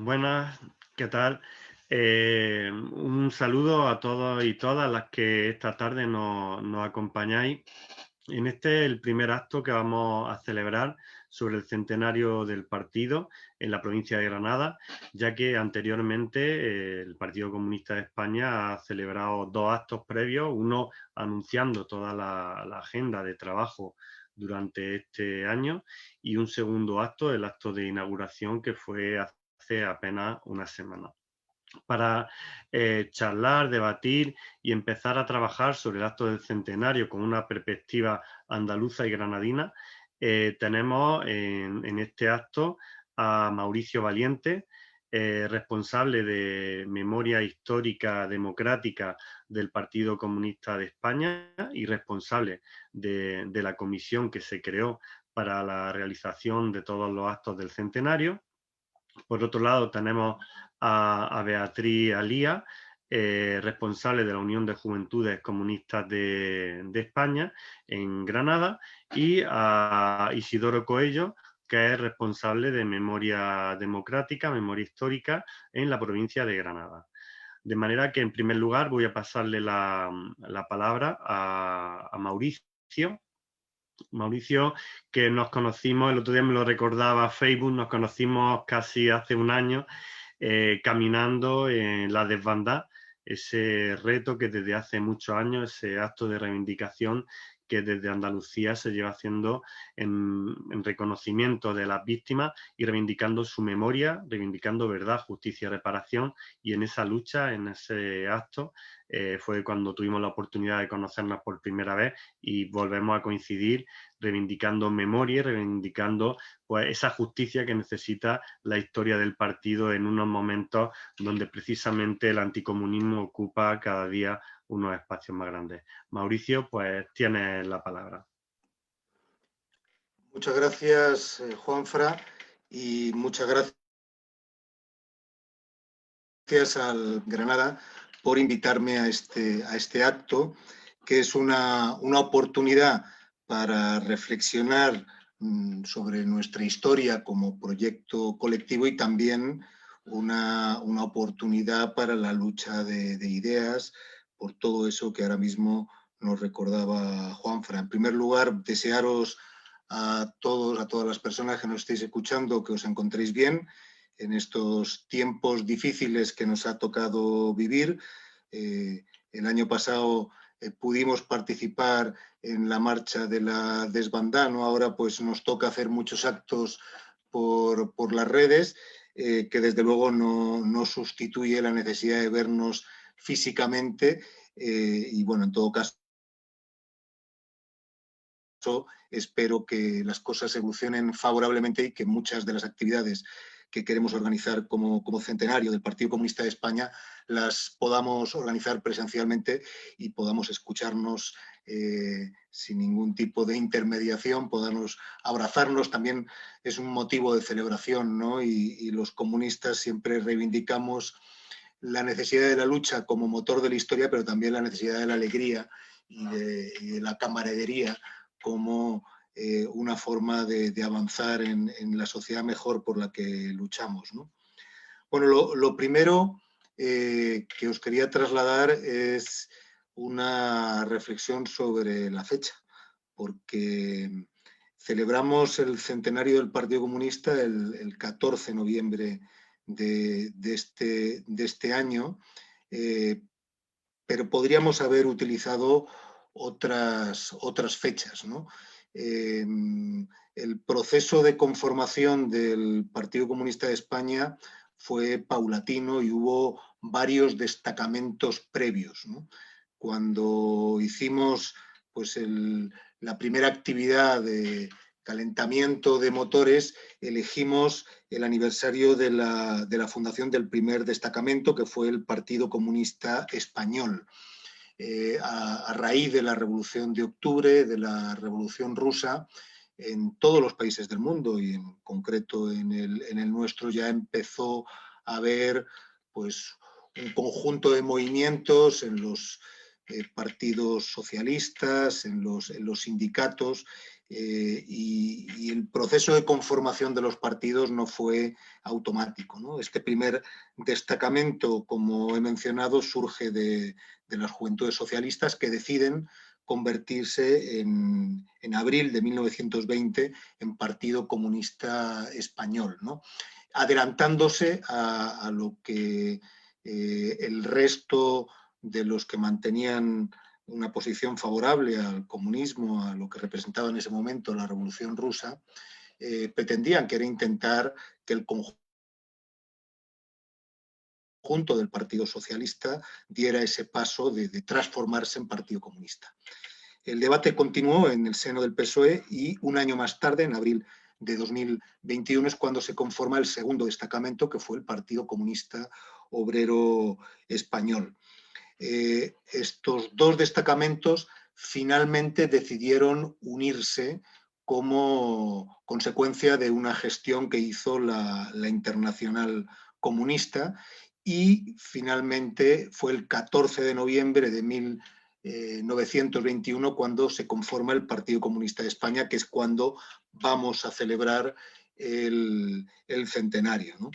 Buenas, ¿qué tal? Un saludo a todos y todas las que esta tarde nos acompañáis. En este el primer acto que vamos a celebrar sobre el centenario del partido en la provincia de Granada, ya que anteriormente el Partido Comunista de España ha celebrado dos actos previos, uno anunciando toda la agenda de trabajo durante este año y un segundo acto, el acto de inauguración que fue hace apenas una semana para charlar, debatir y empezar a trabajar sobre el acto del centenario con una perspectiva andaluza y granadina. Tenemos en este acto a Mauricio Valiente, responsable de Memoria Histórica Democrática del Partido Comunista de España y responsable de la comisión que se creó para la realización de todos los actos del centenario. Por otro lado, tenemos a Beatriz Alía, responsable de la Unión de Juventudes Comunistas de España en Granada, y a Isidoro Coello, que es responsable de Memoria Democrática, Memoria Histórica en la provincia de Granada. De manera que, en primer lugar, voy a pasarle la palabra a Mauricio. Mauricio, que nos conocimos, el otro día me lo recordaba Facebook, nos conocimos casi hace un año caminando en la desbandada, ese reto que desde hace muchos años, ese acto de reivindicación que desde Andalucía se lleva haciendo en reconocimiento de las víctimas y reivindicando su memoria, reivindicando verdad, justicia y reparación. Y en esa lucha, en ese acto, fue cuando tuvimos la oportunidad de conocernos por primera vez y volvemos a coincidir reivindicando memoria y reivindicando pues, esa justicia que necesita la historia del partido en unos momentos donde precisamente el anticomunismo ocupa cada día unos espacios más grandes. Mauricio, pues tienes la palabra. Muchas gracias, Juanfra, y muchas gracias al Granada por invitarme a este acto, que es una oportunidad para reflexionar sobre nuestra historia como proyecto colectivo y también una oportunidad para la lucha de ideas por todo eso que ahora mismo nos recordaba Juanfra. En primer lugar, desearos a todos, a todas las personas que nos estéis escuchando, que os encontréis bien en estos tiempos difíciles que nos ha tocado vivir. El año pasado pudimos participar en la marcha de la desbandada, ¿no? Ahora pues nos toca hacer muchos actos por las redes, que desde luego no sustituye la necesidad de vernos físicamente, y bueno, en todo caso espero que las cosas evolucionen favorablemente y que muchas de las actividades que queremos organizar como centenario del Partido Comunista de España las podamos organizar presencialmente y podamos escucharnos sin ningún tipo de intermediación, podamos abrazarnos. También es un motivo de celebración, ¿no? Y los comunistas siempre reivindicamos la necesidad de la lucha como motor de la historia, pero también la necesidad de la alegría y de la camaradería como una forma de avanzar en la sociedad mejor por la que luchamos, ¿no? Bueno, lo primero que os quería trasladar es una reflexión sobre la fecha, porque celebramos el centenario del Partido Comunista el 14 de noviembre de este año, pero podríamos haber utilizado otras fechas, ¿no? El proceso de conformación del Partido Comunista de España fue paulatino y hubo varios destacamentos previos, ¿no? Cuando hicimos pues, la primera actividad de calentamiento de motores, elegimos el aniversario de la fundación del primer destacamento, que fue el Partido Comunista Español. A raíz de la Revolución de Octubre, de la Revolución Rusa, en todos los países del mundo y en concreto en el nuestro ya empezó a haber pues, un conjunto de movimientos en los partidos socialistas, en los sindicatos, y el proceso de conformación de los partidos no fue automático, ¿no? Este primer destacamento, como he mencionado, surge de las Juventudes Socialistas, que deciden convertirse en abril de 1920 en Partido Comunista Español, ¿no? Adelantándose a lo que el resto de los que mantenían una posición favorable al comunismo, a lo que representaba en ese momento la Revolución Rusa, pretendían, que era intentar que el conjunto del Partido Socialista diera ese paso de transformarse en Partido Comunista. El debate continuó en el seno del PSOE y un año más tarde, en abril de 2021, es cuando se conforma el segundo destacamento, que fue el Partido Comunista Obrero Español. Estos dos destacamentos finalmente decidieron unirse como consecuencia de una gestión que hizo la Internacional Comunista, y finalmente fue el 14 de noviembre de 1921 cuando se conforma el Partido Comunista de España, que es cuando vamos a celebrar el centenario, ¿no?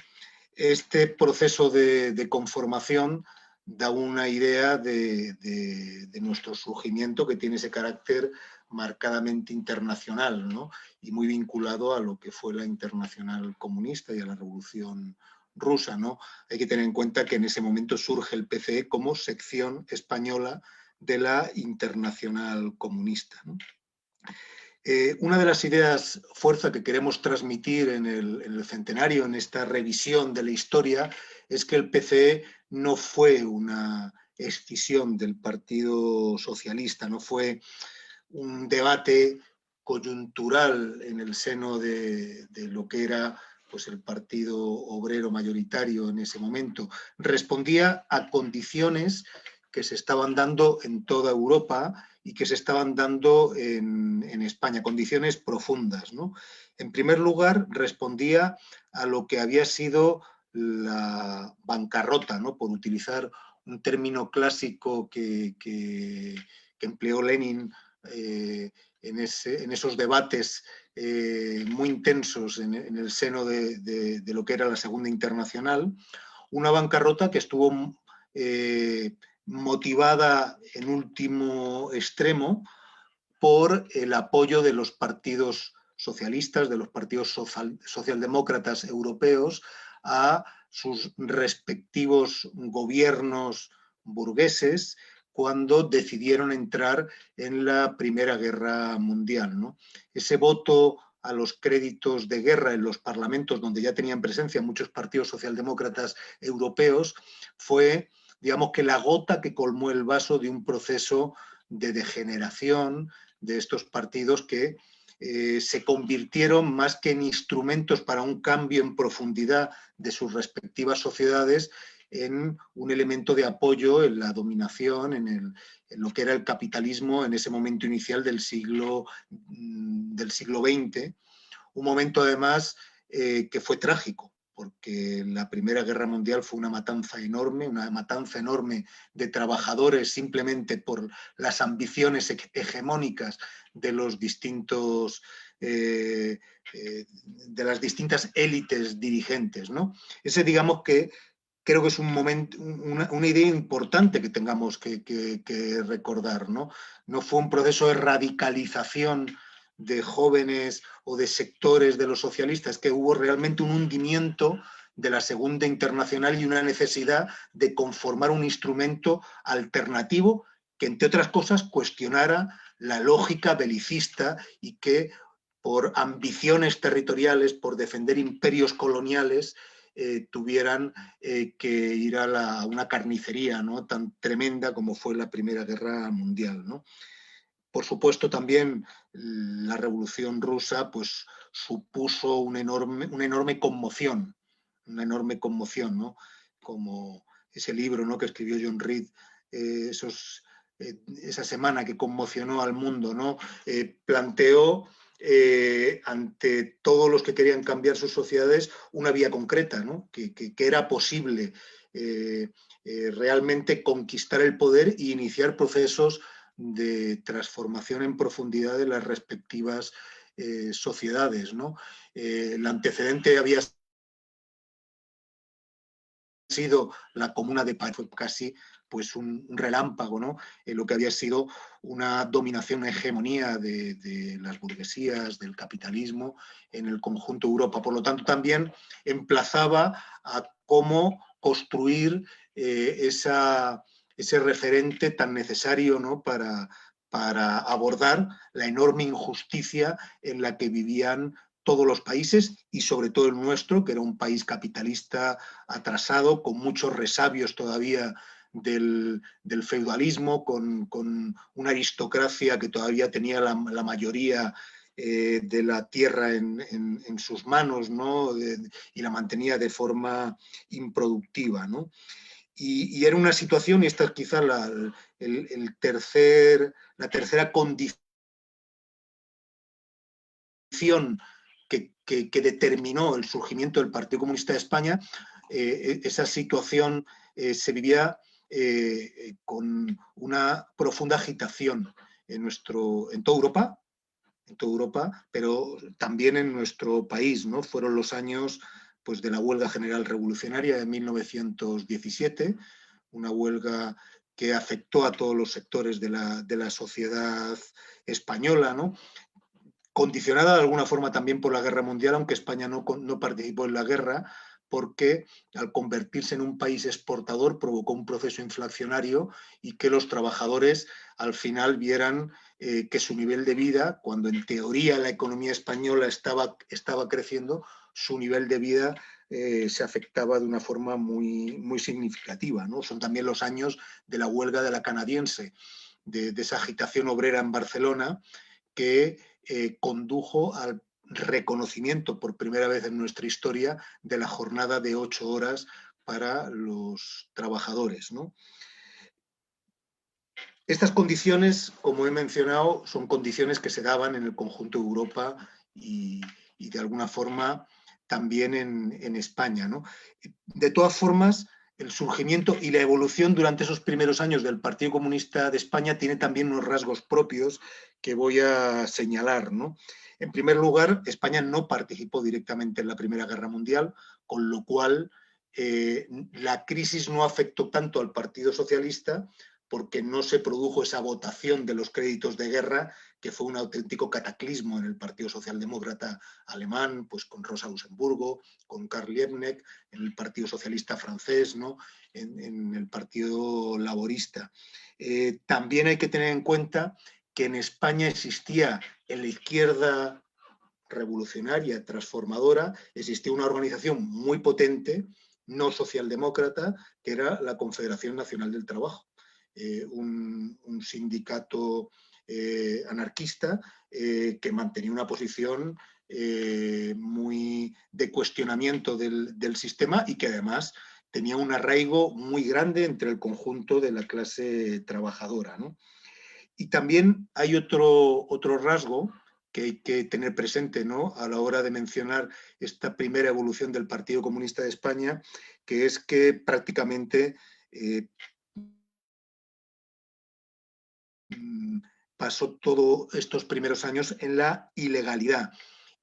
Este proceso de conformación da una idea de nuestro surgimiento, que tiene ese carácter marcadamente internacional, ¿no? Y muy vinculado a lo que fue la Internacional Comunista y a la Revolución Rusa, ¿no? Hay que tener en cuenta que en ese momento surge el PCE como sección española de la Internacional Comunista, ¿no? Una de las ideas fuerza que queremos transmitir en el centenario, en esta revisión de la historia, es que el PCE no fue una escisión del Partido Socialista, no fue un debate coyuntural en el seno de lo que era, pues, el Partido Obrero mayoritario en ese momento. Respondía a condiciones que se estaban dando en toda Europa y que se estaban dando en España, condiciones profundas, ¿no? En primer lugar, respondía a lo que había sido la bancarrota, ¿no? Por utilizar un término clásico que empleó Lenin en esos debates muy intensos en el seno de lo que era la Segunda Internacional, una bancarrota que estuvo motivada en último extremo por el apoyo de los partidos socialistas, de los partidos socialdemócratas europeos a sus respectivos gobiernos burgueses cuando decidieron entrar en la Primera Guerra Mundial, ¿no? Ese voto a los créditos de guerra en los parlamentos, donde ya tenían presencia muchos partidos socialdemócratas europeos, fue, digamos, que la gota que colmó el vaso de un proceso de degeneración de estos partidos que se convirtieron, más que en instrumentos para un cambio en profundidad de sus respectivas sociedades, en un elemento de apoyo en la dominación, en lo que era el capitalismo en ese momento inicial del siglo XX, un momento además que fue trágico, porque la Primera Guerra Mundial fue una matanza enorme de trabajadores simplemente por las ambiciones hegemónicas de los distintos de las distintas élites dirigentes, ¿no? Ese, digamos, que creo que es un momento, una idea importante que tengamos que recordar, ¿no? No fue un proceso de radicalización de jóvenes o de sectores de los socialistas, que hubo realmente un hundimiento de la Segunda Internacional y una necesidad de conformar un instrumento alternativo que, entre otras cosas, cuestionara la lógica belicista y que, por ambiciones territoriales, por defender imperios coloniales, tuvieran que ir a una carnicería, ¿no?, tan tremenda como fue la Primera Guerra Mundial, ¿no? Por supuesto, también la Revolución Rusa, pues, supuso una enorme conmoción, ¿no? Como ese libro, ¿no?, que escribió John Reed, esa semana que conmocionó al mundo, ¿no? Planteó ante todos los que querían cambiar sus sociedades una vía concreta, ¿no? Que era posible realmente conquistar el poder e iniciar procesos de transformación en profundidad de las respectivas sociedades, ¿no? El antecedente había sido la Comuna de París, fue casi pues un relámpago, ¿no? Lo que había sido una dominación, una hegemonía de las burguesías, del capitalismo en el conjunto de Europa. Por lo tanto, también emplazaba a cómo construir ese referente tan necesario, ¿no? para abordar la enorme injusticia en la que vivían todos los países y sobre todo el nuestro, que era un país capitalista atrasado, con muchos resabios todavía del feudalismo, con una aristocracia que todavía tenía la mayoría de la tierra en sus manos, ¿no? Y la mantenía de forma improductiva, ¿no? Y era una situación, y esta es quizá la tercera condición que determinó el surgimiento del Partido Comunista de España. Esa situación se vivía con una profunda agitación en toda Europa, pero también en nuestro país, ¿no? Fueron los años pues, de la huelga general revolucionaria de 1917, una huelga que afectó a todos los sectores de la sociedad española, ¿no? Condicionada de alguna forma también por la guerra mundial, aunque España no participó en la guerra, porque al convertirse en un país exportador provocó un proceso inflacionario y que los trabajadores al final vieran que su nivel de vida, cuando en teoría la economía española estaba creciendo, su nivel de vida se afectaba de una forma muy, muy significativa, ¿no? Son también los años de la huelga de la canadiense, de esa agitación obrera en Barcelona, que condujo al reconocimiento por primera vez en nuestra historia de la jornada de 8 horas para los trabajadores, ¿no? Estas condiciones, como he mencionado, son condiciones que se daban en el conjunto de Europa y de alguna forma también en España, ¿no? De todas formas, el surgimiento y la evolución durante esos primeros años del Partido Comunista de España tiene también unos rasgos propios que voy a señalar, ¿no? En primer lugar, España no participó directamente en la Primera Guerra Mundial, con lo cual la crisis no afectó tanto al Partido Socialista porque no se produjo esa votación de los créditos de guerra, que fue un auténtico cataclismo en el Partido Socialdemócrata alemán, pues con Rosa Luxemburgo, con Karl Liebknecht, en el Partido Socialista francés, ¿no? en el Partido Laborista. También hay que tener en cuenta que en España existía en la izquierda revolucionaria, transformadora, existía una organización muy potente, no socialdemócrata, que era la Confederación Nacional del Trabajo. Un sindicato anarquista que mantenía una posición muy de cuestionamiento del sistema y que además tenía un arraigo muy grande entre el conjunto de la clase trabajadora, ¿no? Y también hay otro rasgo que hay que tener presente, ¿no? A la hora de mencionar esta primera evolución del Partido Comunista de España, que es que prácticamente pasó todos estos primeros años en la ilegalidad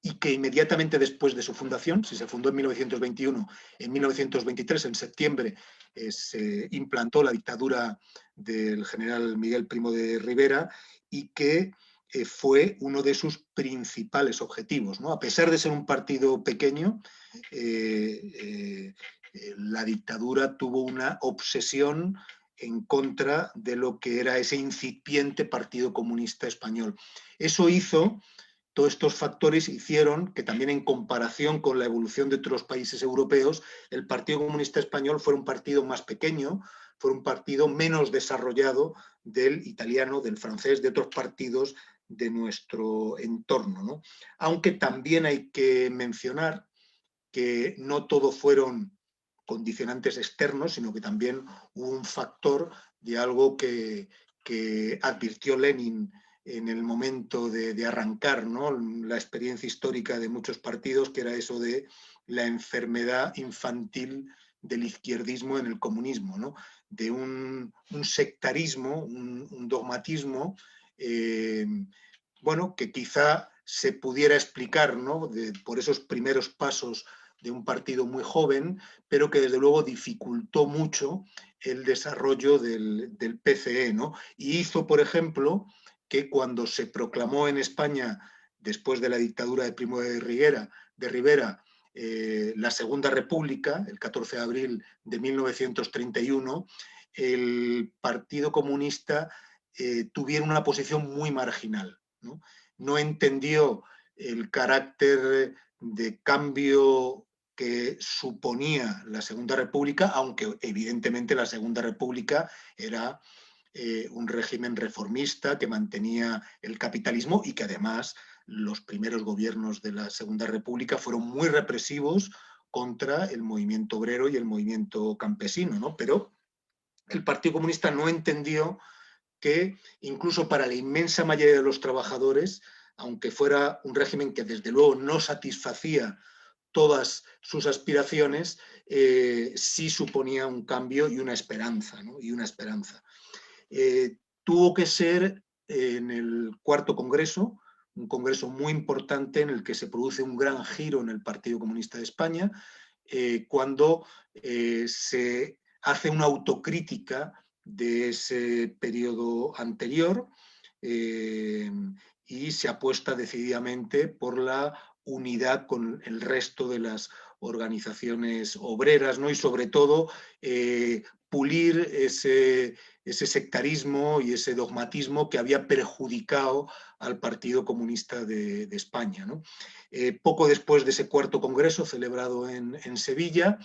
y que inmediatamente después de su fundación, si se fundó en 1921, en 1923, en septiembre, se implantó la dictadura del general Miguel Primo de Rivera y que fue uno de sus principales objetivos, ¿no? A pesar de ser un partido pequeño, la dictadura tuvo una obsesión en contra de lo que era ese incipiente Partido Comunista Español. Eso hizo, todos estos factores hicieron que también en comparación con la evolución de otros países europeos, el Partido Comunista Español fuera un partido más pequeño, fuera un partido menos desarrollado del italiano, del francés, de otros partidos de nuestro entorno, ¿no? Aunque también hay que mencionar que no todo fueron condicionantes externos, sino que también hubo un factor de algo que advirtió Lenin en el momento de arrancar, ¿no? La experiencia histórica de muchos partidos, que era eso de la enfermedad infantil del izquierdismo en el comunismo, ¿no? De un sectarismo, un dogmatismo, bueno, que quizá se pudiera explicar, ¿no? Por esos primeros pasos de un partido muy joven, pero que desde luego dificultó mucho el desarrollo del PCE, ¿no? Y hizo, por ejemplo, que cuando se proclamó en España, después de la dictadura de Primo de Rivera, la Segunda República, el 14 de abril de 1931, el Partido Comunista tuviera una posición muy marginal, ¿no? No entendió el carácter de cambio que suponía la Segunda República, aunque evidentemente la Segunda República era un régimen reformista que mantenía el capitalismo y que además los primeros gobiernos de la Segunda República fueron muy represivos contra el movimiento obrero y el movimiento campesino, ¿no? Pero el Partido Comunista no entendió que incluso para la inmensa mayoría de los trabajadores, aunque fuera un régimen que desde luego no satisfacía todas sus aspiraciones, sí suponía un cambio y una esperanza, ¿no? Y una esperanza. Tuvo que ser en el cuarto congreso, un congreso muy importante en el que se produce un gran giro en el Partido Comunista de España, cuando se hace una autocrítica de ese periodo anterior y se apuesta decididamente por la unidad con el resto de las organizaciones obreras, ¿no? Y sobre todo pulir ese sectarismo y ese dogmatismo que había perjudicado al Partido Comunista de España, ¿no? Poco después de ese cuarto congreso celebrado en Sevilla,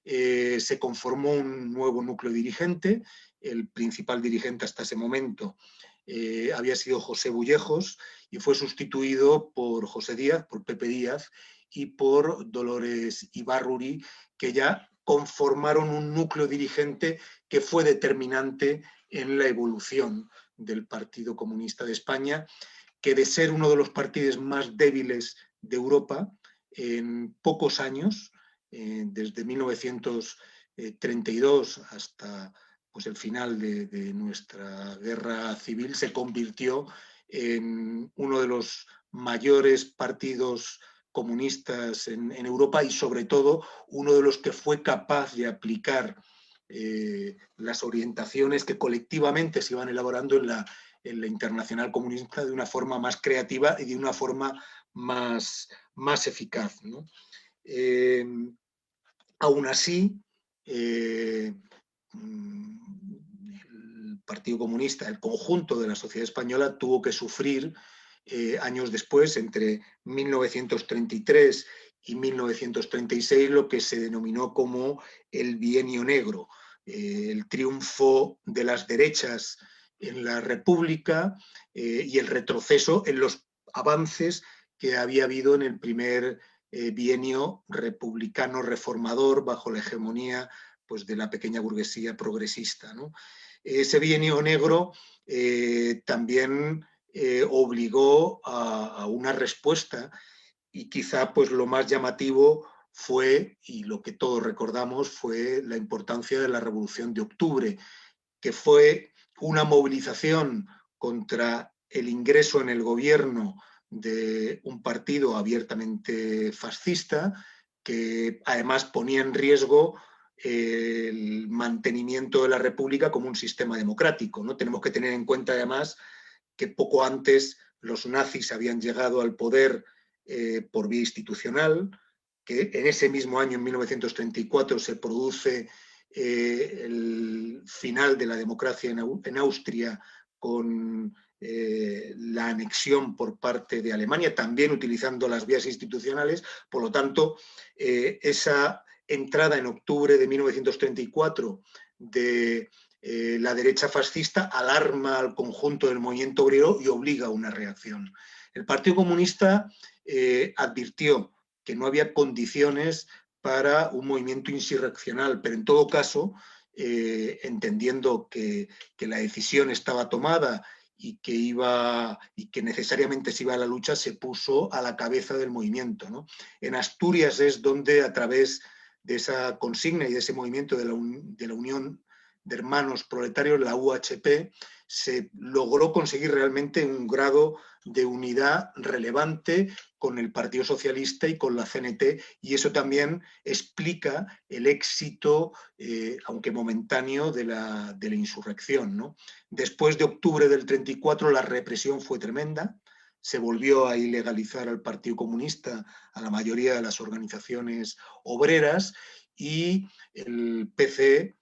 se conformó un nuevo núcleo dirigente. El principal dirigente hasta ese momento había sido José Bullejos y fue sustituido por José Díaz, por Pepe Díaz y por Dolores Ibarruri, que ya conformaron un núcleo dirigente que fue determinante en la evolución del Partido Comunista de España, que de ser uno de los partidos más débiles de Europa, en pocos años, desde 1932 hasta pues, el final de nuestra guerra civil, se convirtió en uno de los mayores partidos comunistas en Europa y sobre todo uno de los que fue capaz de aplicar las orientaciones que colectivamente se iban elaborando en la Internacional Comunista de una forma más creativa y de una forma más eficaz, ¿no? Aún así, el Partido Comunista, el conjunto de la sociedad española, tuvo que sufrir años después, entre 1933 y 1936, lo que se denominó como el Bienio Negro, el triunfo de las derechas en la República y el retroceso en los avances que había habido en el primer bienio republicano reformador bajo la hegemonía pues, de la pequeña burguesía progresista, ¿no? Ese bienio negro también obligó a una respuesta y quizá pues, lo más llamativo fue, y lo que todos recordamos, fue la importancia de la Revolución de Octubre, que fue una movilización contra el ingreso en el gobierno de un partido abiertamente fascista, que además ponía en riesgo el mantenimiento de la República como un sistema democrático, ¿no? Tenemos que tener en cuenta además que poco antes los nazis habían llegado al poder por vía institucional, que en ese mismo año, en 1934, se produce el final de la democracia en Austria con la anexión por parte de Alemania, también utilizando las vías institucionales. Por lo tanto, esa entrada en octubre de 1934 de la derecha fascista alarma al conjunto del movimiento obrero y obliga a una reacción. El Partido Comunista advirtió que no había condiciones para un movimiento insurreccional, pero en todo caso, entendiendo que la decisión estaba tomada y que necesariamente se iba a la lucha, se puso a la cabeza del movimiento, ¿no? En Asturias es donde, a través de esa consigna y de ese movimiento de la Unión de Hermanos Proletarios, la UHP, se logró conseguir realmente un grado de unidad relevante con el Partido Socialista y con la CNT, y eso también explica el éxito, aunque momentáneo, de la insurrección, ¿no? Después de octubre del 34 la represión fue tremenda, se volvió a ilegalizar al Partido Comunista, a la mayoría de las organizaciones obreras, y el PC,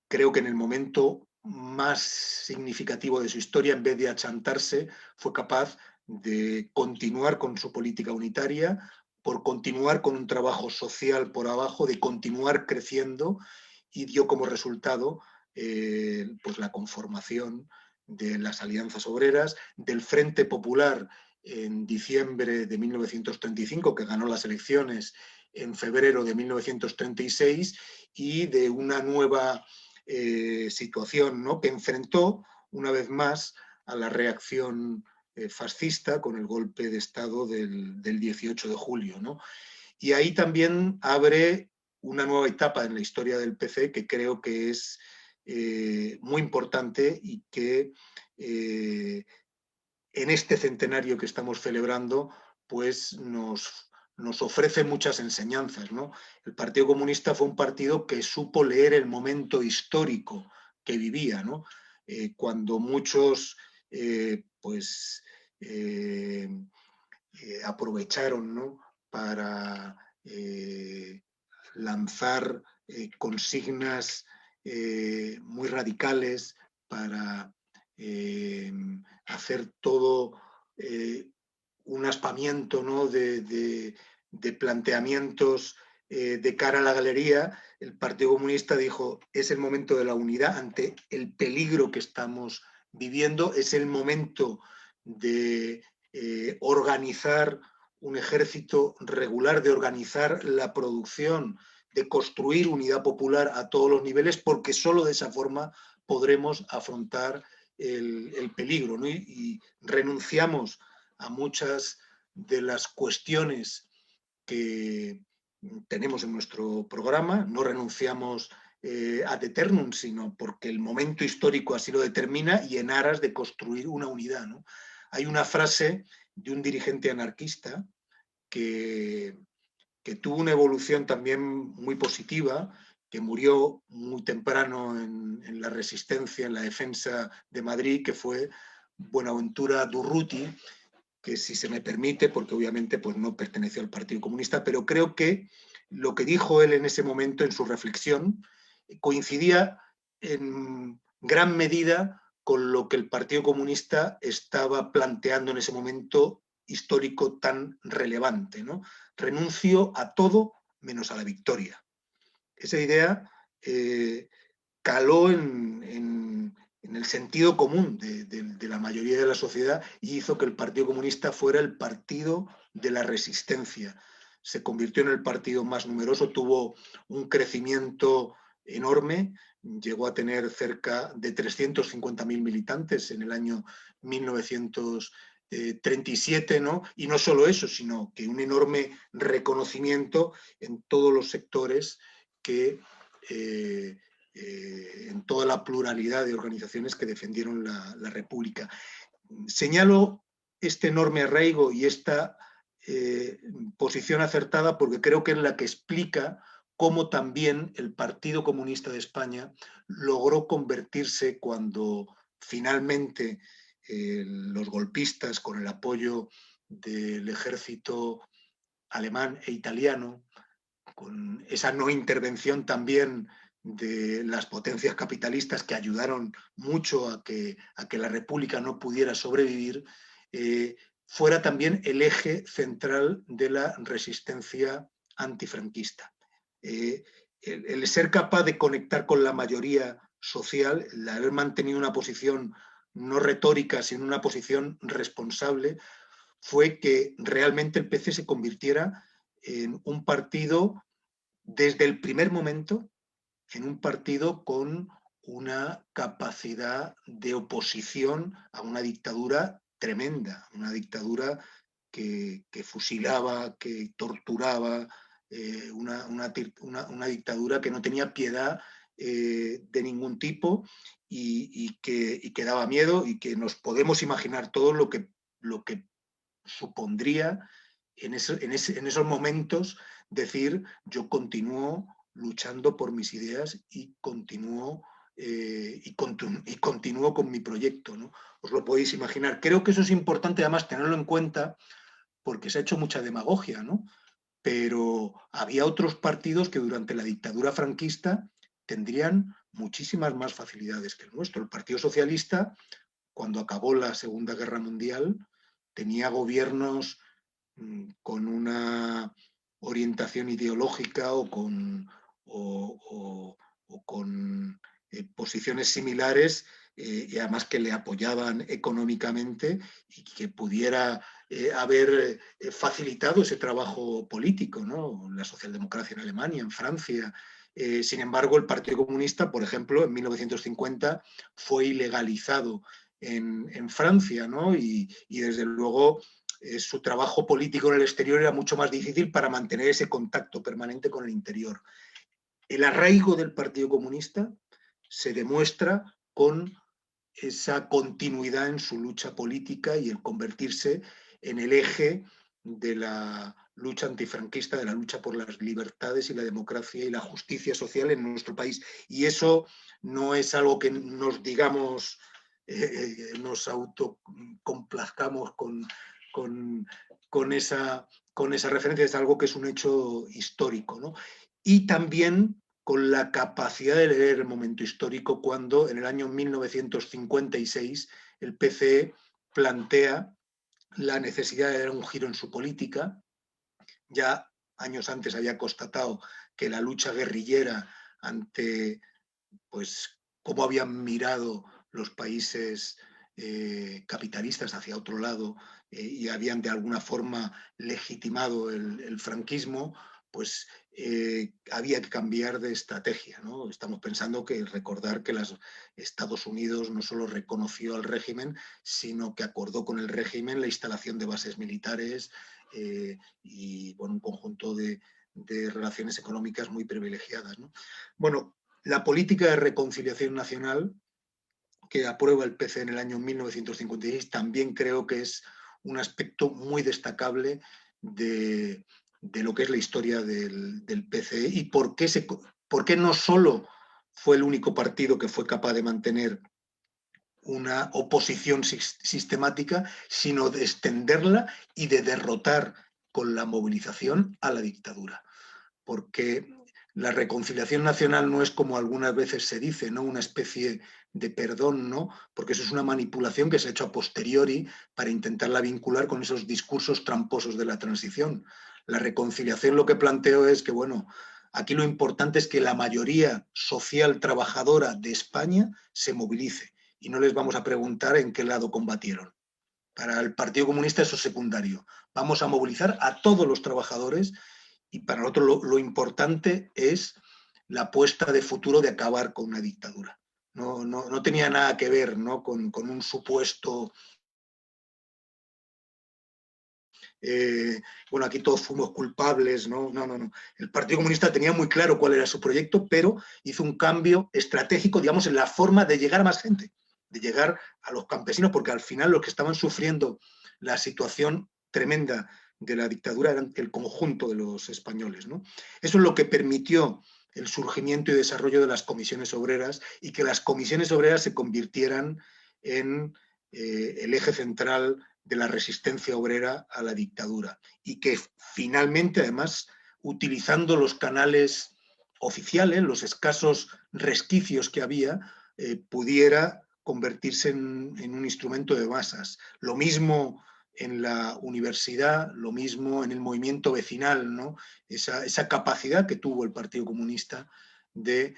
creo que en el momento más significativo de su historia, en vez de achantarse, fue capaz de continuar con su política unitaria, por continuar con un trabajo social por abajo, de continuar creciendo, y dio como resultado pues la conformación de las alianzas obreras, del Frente Popular en diciembre de 1935, que ganó las elecciones en febrero de 1936, y de una nueva situación, ¿no?, que enfrentó una vez más a la reacción fascista con el golpe de Estado del 18 de julio, ¿no? Y ahí también abre una nueva etapa en la historia del PC que creo que es muy importante y que en este centenario que estamos celebrando pues nos ofrece muchas enseñanzas, ¿no? El Partido Comunista fue un partido que supo leer el momento histórico que vivía, ¿no? Cuando muchos pues aprovecharon, ¿no?, para lanzar consignas muy radicales, para hacer todo un aspamiento, ¿no?, de planteamientos de cara a la galería. El Partido Comunista dijo: es el momento de la unidad ante el peligro que estamos viviendo, es el momento de organizar un ejército regular, de organizar la producción, de construir unidad popular a todos los niveles, porque solo de esa forma podremos afrontar el peligro, ¿no? Y renunciamos a muchas de las cuestiones que tenemos en nuestro programa, no renunciamos ad eternum, sino porque el momento histórico así lo determina y en aras de construir una unidad, ¿no? Hay una frase de un dirigente anarquista que tuvo una evolución también muy positiva, que murió muy temprano en la resistencia, en la defensa de Madrid, que fue Buenaventura Durruti, que, si se me permite, porque obviamente pues no perteneció al Partido Comunista, pero creo que lo que dijo él en ese momento, en su reflexión, coincidía en gran medida con lo que el Partido Comunista estaba planteando en ese momento histórico tan relevante, ¿no? Renuncio a todo menos a la victoria. Esa idea caló en el sentido común de la mayoría de la sociedad y hizo que el Partido Comunista fuera el partido de la resistencia. Se convirtió en el partido más numeroso, tuvo un crecimiento enorme, llegó a tener cerca de 350.000 militantes en el año 1937, ¿no? Y no solo eso, sino que un enorme reconocimiento en todos los sectores que en toda la pluralidad de organizaciones que defendieron la República. Señalo este enorme arraigo y esta posición acertada porque creo que es la que explica cómo también el Partido Comunista de España logró convertirse, cuando finalmente los golpistas, con el apoyo del ejército alemán e italiano, con esa no intervención también de las potencias capitalistas que ayudaron mucho a que la República no pudiera sobrevivir, fuera también el eje central de la resistencia antifranquista. El ser capaz de conectar con la mayoría social, el haber mantenido una posición no retórica, sino una posición responsable, fue que realmente el PC se convirtiera en un partido, desde el primer momento, en un partido con una capacidad de oposición a una dictadura tremenda, una dictadura que fusilaba, que torturaba, una dictadura que no tenía piedad de ningún tipo y que daba miedo, y que nos podemos imaginar todo lo que supondría en esos momentos decir: yo continúo luchando por mis ideas y continúo con mi proyecto, ¿no? Os lo podéis imaginar. Creo que eso es importante además tenerlo en cuenta, porque se ha hecho mucha demagogia, ¿no? Pero había otros partidos que durante la dictadura franquista tendrían muchísimas más facilidades que el nuestro. El Partido Socialista, cuando acabó la Segunda Guerra Mundial, tenía gobiernos con una orientación ideológica o con posiciones similares, y además que le apoyaban económicamente, y que pudiera haber facilitado ese trabajo político, ¿no? La socialdemocracia en Alemania, en Francia. Sin embargo, el Partido Comunista, por ejemplo, en 1950 fue ilegalizado en Francia, ¿no? Y desde luego su trabajo político en el exterior era mucho más difícil para mantener ese contacto permanente con el interior. El arraigo del Partido Comunista se demuestra con esa continuidad en su lucha política y el convertirse en el eje de la lucha antifranquista, de la lucha por las libertades y la democracia y la justicia social en nuestro país. Y eso no es algo que nos digamos, nos autocomplazcamos con esa referencia, es algo que es un hecho histórico, ¿no? Y también con la capacidad de leer el momento histórico, cuando en el año 1956 el PCE plantea la necesidad de dar un giro en su política. Ya años antes había constatado que la lucha guerrillera ante, pues, cómo habían mirado los países capitalistas hacia otro lado, y habían de alguna forma legitimado el franquismo, pues había que cambiar de estrategia, ¿no? Estamos pensando que recordar que Estados Unidos no solo reconoció al régimen, sino que acordó con el régimen la instalación de bases militares y bueno, un conjunto de relaciones económicas muy privilegiadas, ¿no? Bueno, la política de reconciliación nacional que aprueba el PC en el año 1956 también creo que es un aspecto muy destacable de lo que es la historia del PCE, y por qué no solo fue el único partido que fue capaz de mantener una oposición sistemática, sino de extenderla y de derrotar con la movilización a la dictadura. Porque la reconciliación nacional no es, como algunas veces se dice, ¿no?, una especie de perdón, ¿no?, porque eso es una manipulación que se ha hecho a posteriori para intentarla vincular con esos discursos tramposos de la transición. La reconciliación lo que planteo es que, bueno, aquí lo importante es que la mayoría social trabajadora de España se movilice, y no les vamos a preguntar en qué lado combatieron. Para el Partido Comunista eso es secundario. Vamos a movilizar a todos los trabajadores, y para nosotros lo importante es la apuesta de futuro de acabar con una dictadura. No tenía nada que ver, ¿no?, con un supuesto... bueno, aquí todos fuimos culpables, ¿no? No. El Partido Comunista tenía muy claro cuál era su proyecto, pero hizo un cambio estratégico, digamos, en la forma de llegar a más gente, de llegar a los campesinos, porque al final los que estaban sufriendo la situación tremenda de la dictadura eran el conjunto de los españoles, ¿no? Eso es lo que permitió el surgimiento y desarrollo de las comisiones obreras, y que las comisiones obreras se convirtieran en el eje central de la resistencia obrera a la dictadura, y que finalmente, además, utilizando los canales oficiales, los escasos resquicios que había, pudiera convertirse en un instrumento de masas. Lo mismo en la universidad, lo mismo en el movimiento vecinal, ¿no? Esa capacidad que tuvo el Partido Comunista de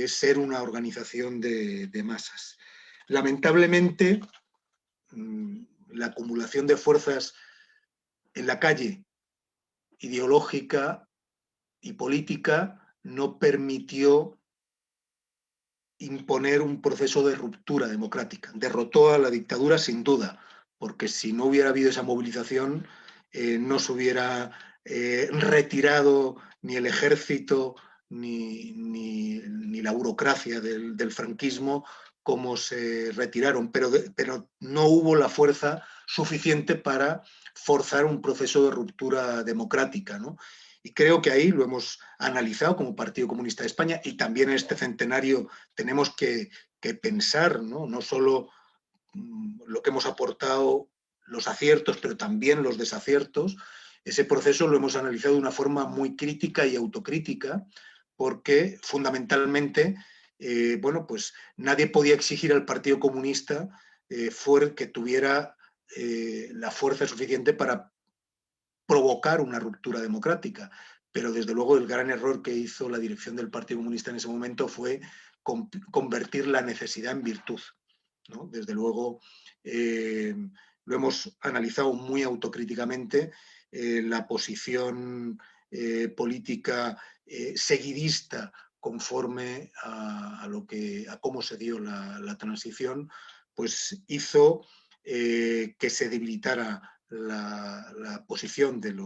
ser una organización de masas. Lamentablemente, la acumulación de fuerzas en la calle, ideológica y política, no permitió imponer un proceso de ruptura democrática. Derrotó a la dictadura sin duda, porque si no hubiera habido esa movilización, no se hubiera retirado ni el ejército ni la burocracia del franquismo como se retiraron, pero no hubo la fuerza suficiente para forzar un proceso de ruptura democrática, ¿no? Y creo que ahí lo hemos analizado como Partido Comunista de España, y también en este centenario tenemos que pensar, ¿no? No solo lo que hemos aportado, los aciertos, pero también los desaciertos. Ese proceso lo hemos analizado de una forma muy crítica y autocrítica, porque fundamentalmente, bueno, pues nadie podía exigir al Partido Comunista que tuviera la fuerza suficiente para provocar una ruptura democrática. Pero desde luego el gran error que hizo la dirección del Partido Comunista en ese momento fue convertir la necesidad en virtud, ¿no? Desde luego lo hemos analizado muy autocríticamente, la posición política seguidista conforme a cómo se dio la transición, pues hizo que se debilitara la posición del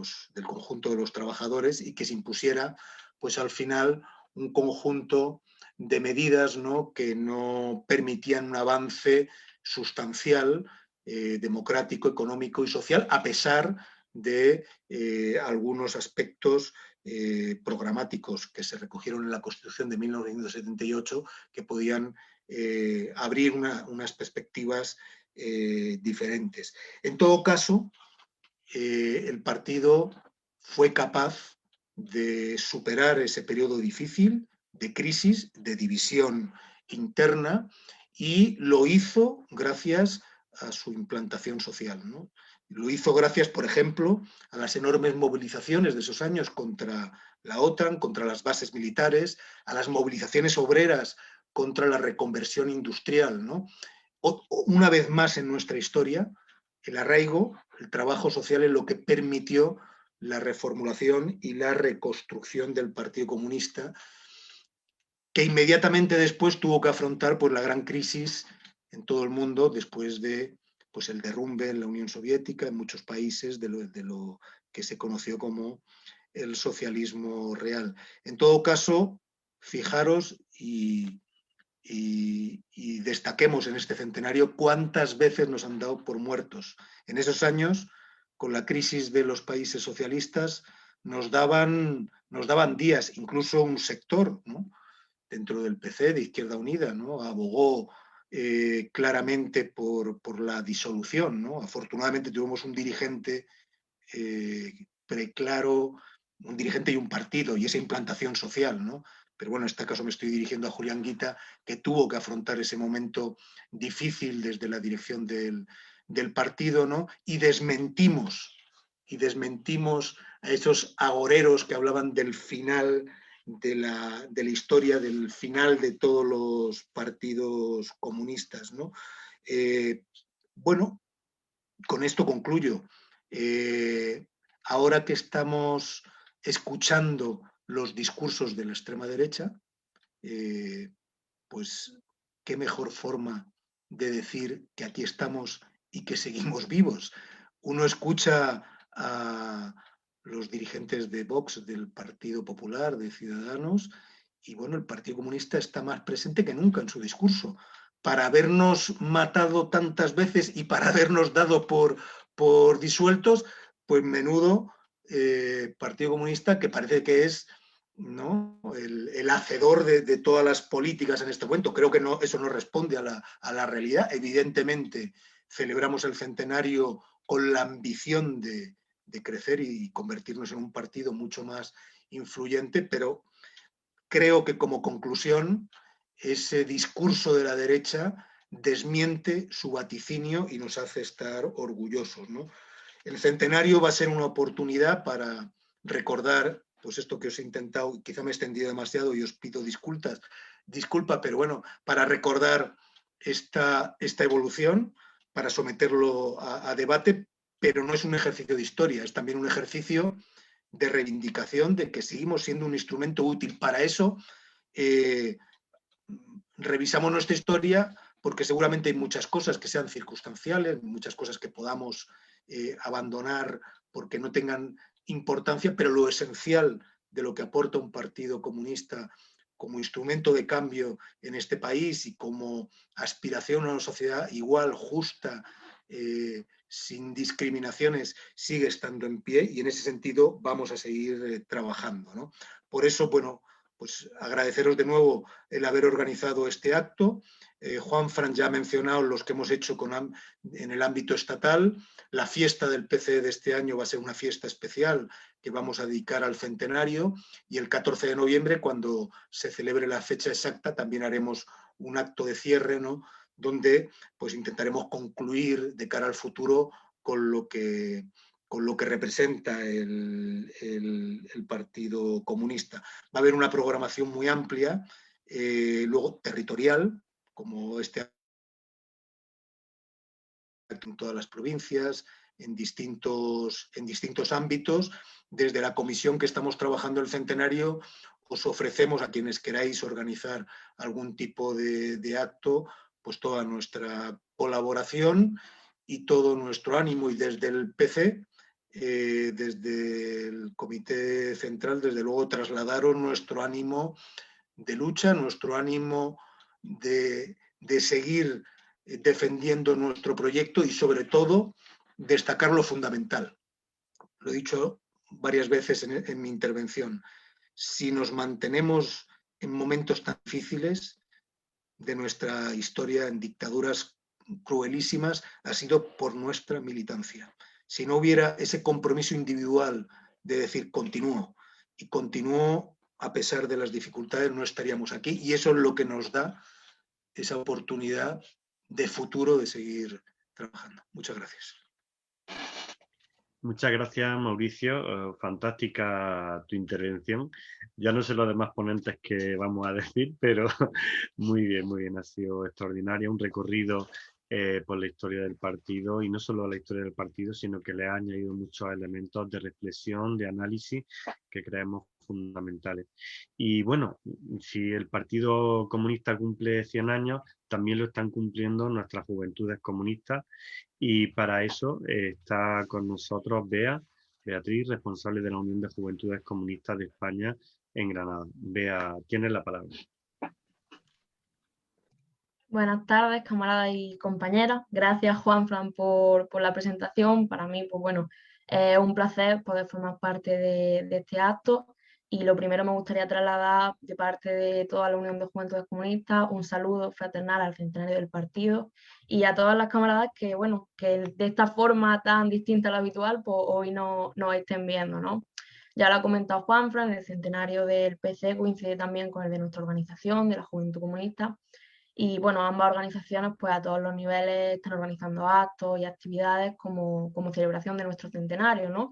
conjunto de los trabajadores y que se impusiera, pues al final, un conjunto de medidas, ¿no?, que no permitían un avance sustancial, democrático, económico y social, a pesar de algunos aspectos programáticos que se recogieron en la Constitución de 1978 que podían abrir unas perspectivas diferentes. En todo caso, el partido fue capaz de superar ese periodo difícil de crisis, de división interna, y lo hizo gracias a su implantación social, ¿no? Lo hizo gracias, por ejemplo, a las enormes movilizaciones de esos años contra la OTAN, contra las bases militares, a las movilizaciones obreras contra la reconversión industrial, ¿no? Una vez más en nuestra historia, el arraigo, el trabajo social es lo que permitió la reformulación y la reconstrucción del Partido Comunista, que inmediatamente después tuvo que afrontar, pues, la gran crisis en todo el mundo después de, pues, el derrumbe en la Unión Soviética, en muchos países, de lo que se conoció como el socialismo real. En todo caso, fijaros y destaquemos en este centenario cuántas veces nos han dado por muertos. En esos años, con la crisis de los países socialistas, nos daban días, incluso un sector, ¿no?, dentro del PC, de Izquierda Unida, ¿no?, abogó claramente por la disolución, ¿no? Afortunadamente tuvimos un dirigente preclaro, un dirigente y un partido, y esa implantación social, ¿no? Pero bueno, en este caso me estoy dirigiendo a Julián Guita, que tuvo que afrontar ese momento difícil desde la dirección del partido, ¿no? Y desmentimos a esos agoreros que hablaban del final de la historia, del final de todos los partidos comunistas, ¿no? Bueno, con esto concluyo. Ahora que estamos escuchando los discursos de la extrema derecha, pues qué mejor forma de decir que aquí estamos y que seguimos vivos. Uno escucha a los dirigentes de Vox, del Partido Popular, de Ciudadanos, y bueno, el Partido Comunista está más presente que nunca en su discurso. Para habernos matado tantas veces y para habernos dado por disueltos, pues menudo Partido Comunista, que parece que es, ¿no?, el hacedor de todas las políticas en este momento. Creo que no, eso no responde a la realidad. Evidentemente, celebramos el centenario con la ambición de crecer y convertirnos en un partido mucho más influyente, pero creo que como conclusión ese discurso de la derecha desmiente su vaticinio y nos hace estar orgullosos, ¿no? El centenario va a ser una oportunidad para recordar, pues esto que os he intentado, quizá me he extendido demasiado y os pido disculpa, pero bueno, para recordar esta evolución, para someterlo a debate, pero no es un ejercicio de historia, es también un ejercicio de reivindicación de que seguimos siendo un instrumento útil. Para eso revisamos nuestra historia, porque seguramente hay muchas cosas que sean circunstanciales, muchas cosas que podamos abandonar porque no tengan importancia, pero lo esencial de lo que aporta un partido comunista como instrumento de cambio en este país y como aspiración a una sociedad igual, justa, sin discriminaciones, sigue estando en pie, y en ese sentido vamos a seguir trabajando, ¿no? Por eso, bueno, pues agradeceros de nuevo el haber organizado este acto. Juanfran ya ha mencionado los que hemos hecho en el ámbito estatal. La fiesta del PC de este año va a ser una fiesta especial que vamos a dedicar al centenario, y el 14 de noviembre, cuando se celebre la fecha exacta, también haremos un acto de cierre, ¿no?, donde pues intentaremos concluir de cara al futuro con lo que representa el Partido Comunista. Va a haber una programación muy amplia, luego territorial, como este en todas las provincias, en distintos ámbitos. Desde la comisión que estamos trabajando el centenario, os ofrecemos a quienes queráis organizar algún tipo de acto, pues toda nuestra colaboración y todo nuestro ánimo, y desde el PC, desde el Comité Central, desde luego trasladaros nuestro ánimo de lucha, nuestro ánimo de seguir defendiendo nuestro proyecto, y sobre todo destacar lo fundamental. Lo he dicho varias veces en mi intervención. Si nos mantenemos en momentos tan difíciles de nuestra historia, en dictaduras cruelísimas, ha sido por nuestra militancia. Si no hubiera ese compromiso individual de decir continúo, y continúo a pesar de las dificultades, no estaríamos aquí, y eso es lo que nos da esa oportunidad de futuro de seguir trabajando. Muchas gracias. Muchas gracias, Mauricio. Fantástica tu intervención. Ya no sé los demás ponentes que vamos a decir, pero muy bien. Ha sido extraordinario, un recorrido por la historia del partido, y no solo la historia del partido, sino que le ha añadido muchos elementos de reflexión, de análisis que creemos fundamentales. Y bueno, si el Partido Comunista cumple 100 años, también lo están cumpliendo nuestras juventudes comunistas, y para eso está con nosotros Beatriz, responsable de la Unión de Juventudes Comunistas de España en Granada. Bea, tienes la palabra. Buenas tardes, camaradas y compañeras. Gracias, Juanfran, por la presentación. Para mí, pues bueno, es un placer poder formar parte de este acto. Y lo primero, me gustaría trasladar de parte de toda la Unión de Juventudes Comunistas un saludo fraternal al centenario del partido, y a todas las camaradas que, bueno, que de esta forma tan distinta a la habitual, pues hoy nos estén viendo, ¿no? Ya lo ha comentado Juanfran, el centenario del PC coincide también con el de nuestra organización, de la Juventud Comunista. Y bueno, ambas organizaciones pues a todos los niveles están organizando actos y actividades como celebración de nuestro centenario, ¿no?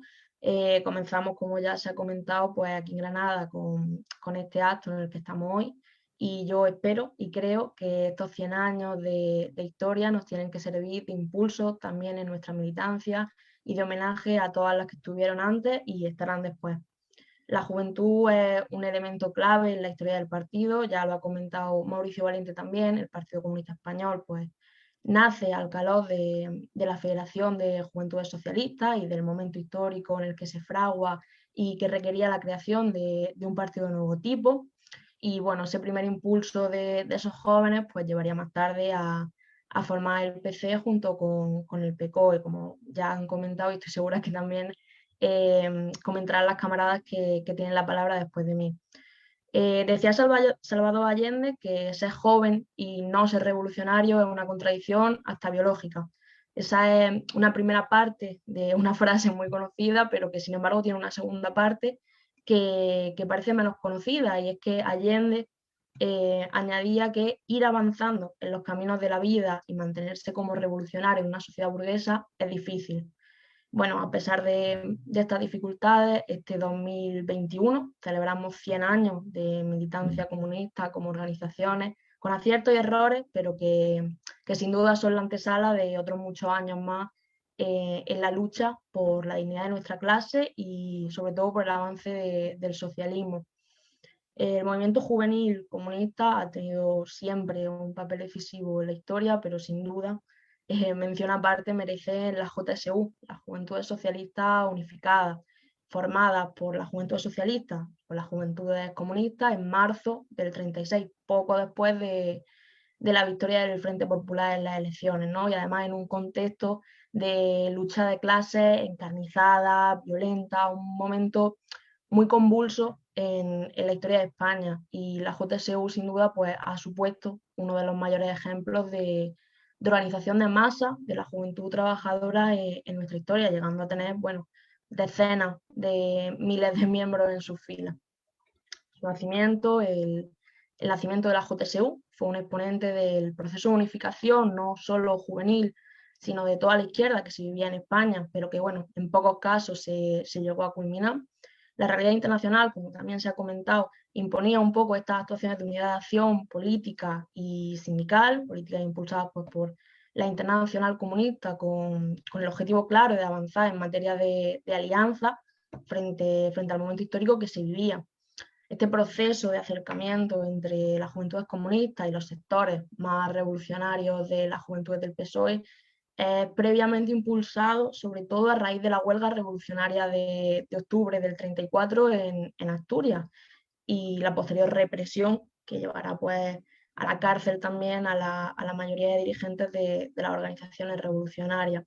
Comenzamos, como ya se ha comentado, pues aquí en Granada con este acto en el que estamos hoy, y yo espero y creo que estos 100 años de historia nos tienen que servir de impulso también en nuestra militancia y de homenaje a todas las que estuvieron antes y estarán después. La juventud es un elemento clave en la historia del partido, ya lo ha comentado Mauricio Valiente también. El Partido Comunista Español pues nace al calor de la Federación de Juventudes Socialistas y del momento histórico en el que se fragua y que requería la creación de un partido de nuevo tipo. Y bueno, ese primer impulso de esos jóvenes pues llevaría más tarde a formar el PC junto con el PCOE, como ya han comentado, y estoy segura que también comentarán las camaradas que tienen la palabra después de mí. Decía Salvador Allende que ser joven y no ser revolucionario es una contradicción hasta biológica. Esa es una primera parte de una frase muy conocida, pero que sin embargo tiene una segunda parte que parece menos conocida, y es que Allende añadía que ir avanzando en los caminos de la vida y mantenerse como revolucionario en una sociedad burguesa es difícil. Bueno, a pesar de estas dificultades, este 2021 celebramos 100 años de militancia comunista como organizaciones, con aciertos y errores, pero que sin duda son la antesala de otros muchos años más en la lucha por la dignidad de nuestra clase y sobre todo por el avance del socialismo. El movimiento juvenil comunista ha tenido siempre un papel decisivo en la historia, pero sin duda mención aparte merecen las JSU, las Juventudes Socialistas Unificadas, formadas por la Juventud Socialista, por las Juventudes Comunistas, en marzo del 36, poco después de la victoria del Frente Popular en las elecciones, ¿no? Y además en un contexto de lucha de clases encarnizada, violenta, un momento muy convulso en la historia de España, y la JSU sin duda pues, ha supuesto uno de los mayores ejemplos de organización de masa de la juventud trabajadora en nuestra historia, llegando a tener, bueno, decenas de miles de miembros en sus filas. Su nacimiento, el nacimiento de la JSU, fue un exponente del proceso de unificación, no solo juvenil, sino de toda la izquierda que se vivía en España, pero que, bueno, en pocos casos se llegó a culminar. La realidad internacional, como también se ha comentado, imponía un poco estas actuaciones de unidad de acción política y sindical, políticas impulsadas pues, por la Internacional Comunista con el objetivo claro de avanzar en materia de alianza frente al momento histórico que se vivía. Este proceso de acercamiento entre las juventudes comunistas y los sectores más revolucionarios de las juventudes del PSOE previamente impulsado sobre todo a raíz de la huelga revolucionaria de octubre del 34 en Asturias y la posterior represión que llevará pues, a la cárcel también a la mayoría de dirigentes de las organizaciones revolucionarias.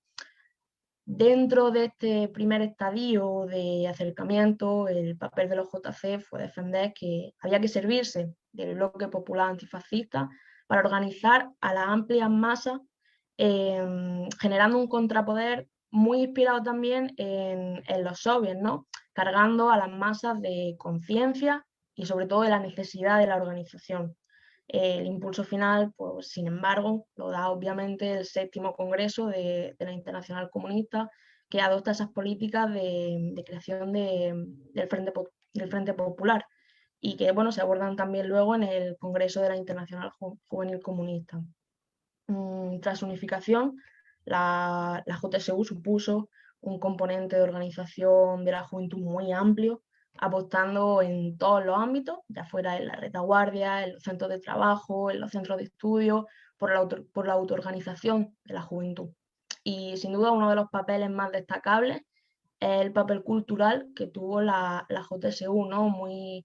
Dentro de este primer estadio de acercamiento, el papel de los JC fue defender que había que servirse del bloque popular antifascista para organizar a las amplias masas, generando un contrapoder muy inspirado también en los soviets, ¿no? Cargando a las masas de conciencia y sobre todo de la necesidad de la organización. El impulso final, pues, sin embargo, lo da obviamente el 7º Congreso de la Internacional Comunista, que adopta esas políticas de creación del Frente Popular y que, bueno, se abordan también luego en el Congreso de la Internacional Juvenil Comunista. Tras su unificación, la JSU supuso un componente de organización de la juventud muy amplio, apostando en todos los ámbitos, ya fuera en la retaguardia, en los centros de trabajo, en los centros de estudio, por la autoorganización de la juventud. Y sin duda uno de los papeles más destacables es el papel cultural que tuvo la JSU, ¿no? Muy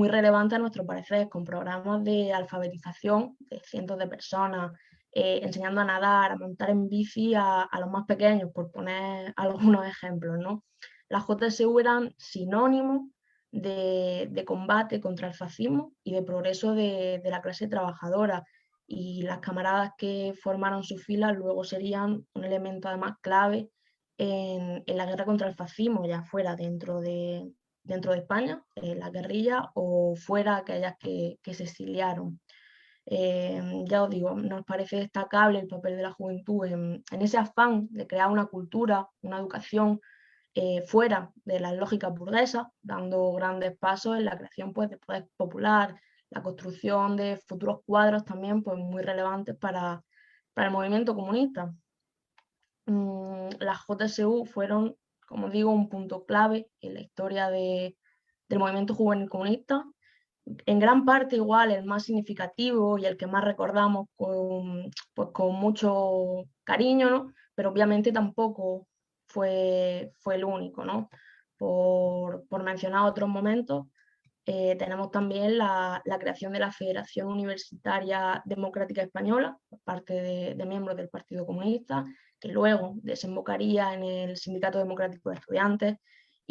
relevante a nuestro parecer, con programas de alfabetización de cientos de personas, enseñando a nadar, a montar en bici a los más pequeños, por poner algunos ejemplos, ¿no? Las JSU eran sinónimos de combate contra el fascismo y de progreso de la clase trabajadora, y las camaradas que formaron sus filas luego serían un elemento además clave en la guerra contra el fascismo, ya fuera dentro de España, la guerrilla, o fuera aquellas que se exiliaron. Ya os digo, nos parece destacable el papel de la juventud en ese afán de crear una cultura, una educación fuera de las lógicas burguesas, dando grandes pasos en la creación pues, de poder popular, la construcción de futuros cuadros también pues, muy relevantes para el movimiento comunista. Las JSU fueron, como digo, un punto clave en la historia del movimiento juvenil comunista, en gran parte igual el más significativo y el que más recordamos pues con mucho cariño, ¿no? Pero obviamente tampoco fue el único, ¿no? Por mencionar otros momentos, tenemos también la creación de la Federación Universitaria Democrática Española por parte de miembros del Partido Comunista, que luego desembocaría en el Sindicato Democrático de Estudiantes,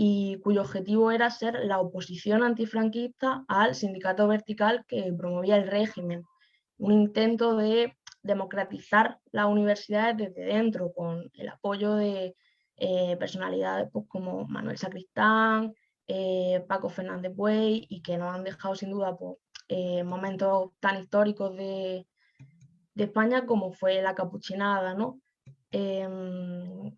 y cuyo objetivo era ser la oposición antifranquista al sindicato vertical que promovía el régimen. Un intento de democratizar las universidades desde dentro, con el apoyo de personalidades pues, como Manuel Sacristán, Paco Fernández Buey, y que nos han dejado sin duda pues, momentos tan históricos de España como fue la capuchinada, ¿no?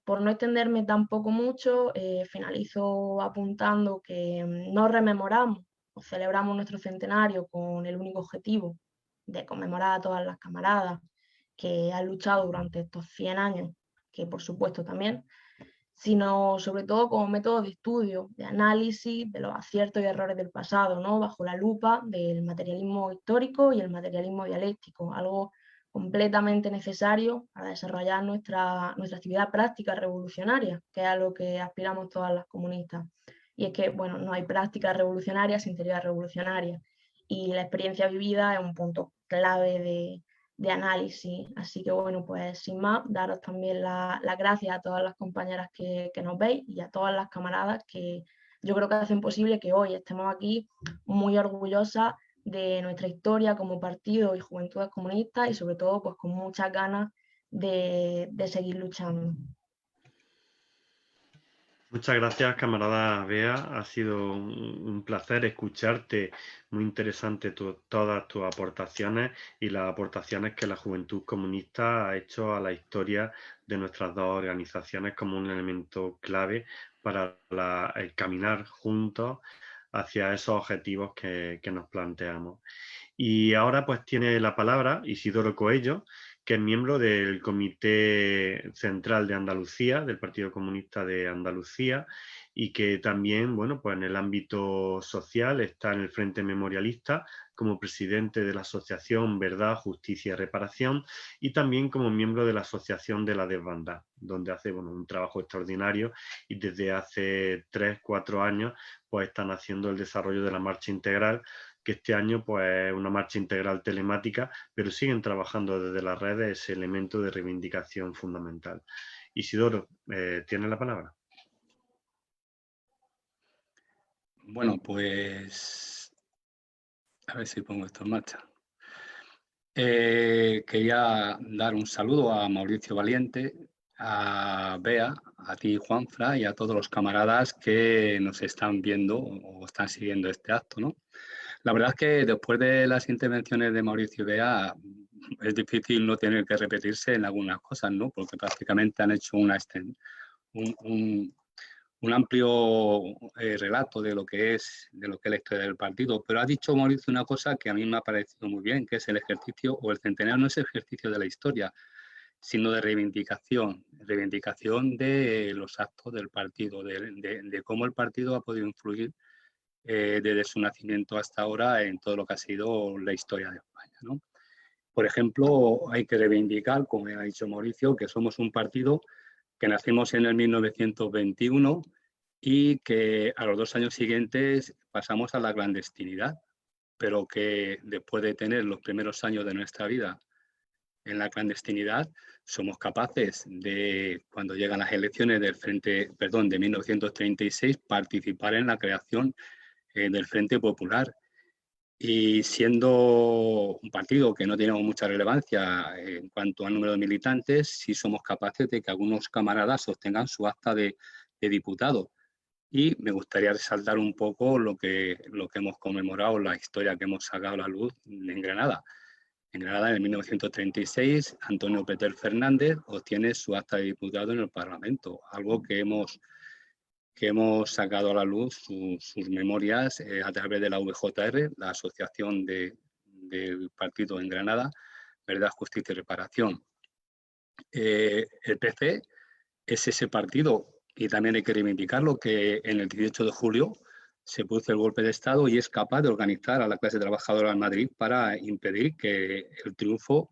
Por no extenderme tampoco mucho, finalizo apuntando que no rememoramos o celebramos nuestro centenario con el único objetivo de conmemorar a todas las camaradas que han luchado durante estos 100 años, que por supuesto también, sino sobre todo como método de estudio, de análisis de los aciertos y errores del pasado, ¿no? Bajo la lupa del materialismo histórico y el materialismo dialéctico, algo completamente necesario para desarrollar nuestra actividad práctica revolucionaria, que es a lo que aspiramos todas las comunistas. y es que, bueno, no hay prácticas revolucionarias sin teoría revolucionaria, y la experiencia vivida es un punto clave de análisis. Así que, bueno, pues sin más, daros también las gracias a todas las compañeras que nos veis y a todas las camaradas que yo creo que hacen posible que hoy estemos aquí muy orgullosas de nuestra historia como partido y Juventudes Comunistas, y sobre todo pues con muchas ganas de seguir luchando. Muchas gracias, camarada Bea. Ha sido un placer escucharte. Muy interesante todas tus aportaciones y las aportaciones que la Juventud Comunista ha hecho a la historia de nuestras dos organizaciones como un elemento clave para el caminar juntos hacia esos objetivos que nos planteamos. Y ahora pues tiene la palabra Isidoro Coello, que es miembro del Comité Central de Andalucía, del Partido Comunista de Andalucía, y que también, bueno, pues en el ámbito social está en el Frente Memorialista como presidente de la Asociación Verdad, Justicia y Reparación, y también como miembro de la Asociación de la Desbandada, donde hace, bueno, un trabajo extraordinario, y desde hace 3-4 años pues están haciendo el desarrollo de la marcha integral, que este año pues es una marcha integral telemática, pero siguen trabajando desde las redes ese elemento de reivindicación fundamental. Isidoro, ¿tienes la palabra? Bueno, pues a ver si pongo esto en marcha. Quería dar un saludo a Mauricio Valiente, a Bea, a ti, Juanfra, y a todos los camaradas que nos están viendo o están siguiendo este acto, ¿no? La verdad es que después de las intervenciones de Mauricio y Bea es difícil no tener que repetirse en algunas cosas, ¿no? Porque prácticamente han hecho un amplio relato de lo que es la historia del partido. Pero ha dicho Mauricio una cosa que a mí me ha parecido muy bien, que es el ejercicio, o el centenario no es el ejercicio de la historia, sino de reivindicación de los actos del partido, de cómo el partido ha podido influir desde su nacimiento hasta ahora en todo lo que ha sido la historia de España, ¿no? Por ejemplo, hay que reivindicar, como ha dicho Mauricio, que somos un partido que nacimos en el 1921 y que a los 2 años siguientes pasamos a la clandestinidad, pero que después de tener los primeros años de nuestra vida en la clandestinidad, somos capaces de, cuando llegan las elecciones de 1936, participar en la creación del Frente Popular. Y siendo un partido que no tenemos mucha relevancia en cuanto al número de militantes, sí somos capaces de que algunos camaradas obtengan su acta de diputado. Y me gustaría resaltar un poco lo que hemos conmemorado, la historia que hemos sacado a la luz en Granada. En Granada, en 1936, Antonio Peter Fernández obtiene su acta de diputado en el Parlamento, algo que hemos sacado a la luz sus memorias a través de la VJR, la Asociación del Partido en Granada, Verdad, Justicia y Reparación. El PC es ese partido, y también hay que reivindicarlo, que en el 18 de julio se produce el golpe de Estado y es capaz de organizar a la clase trabajadora en Madrid para impedir que el triunfo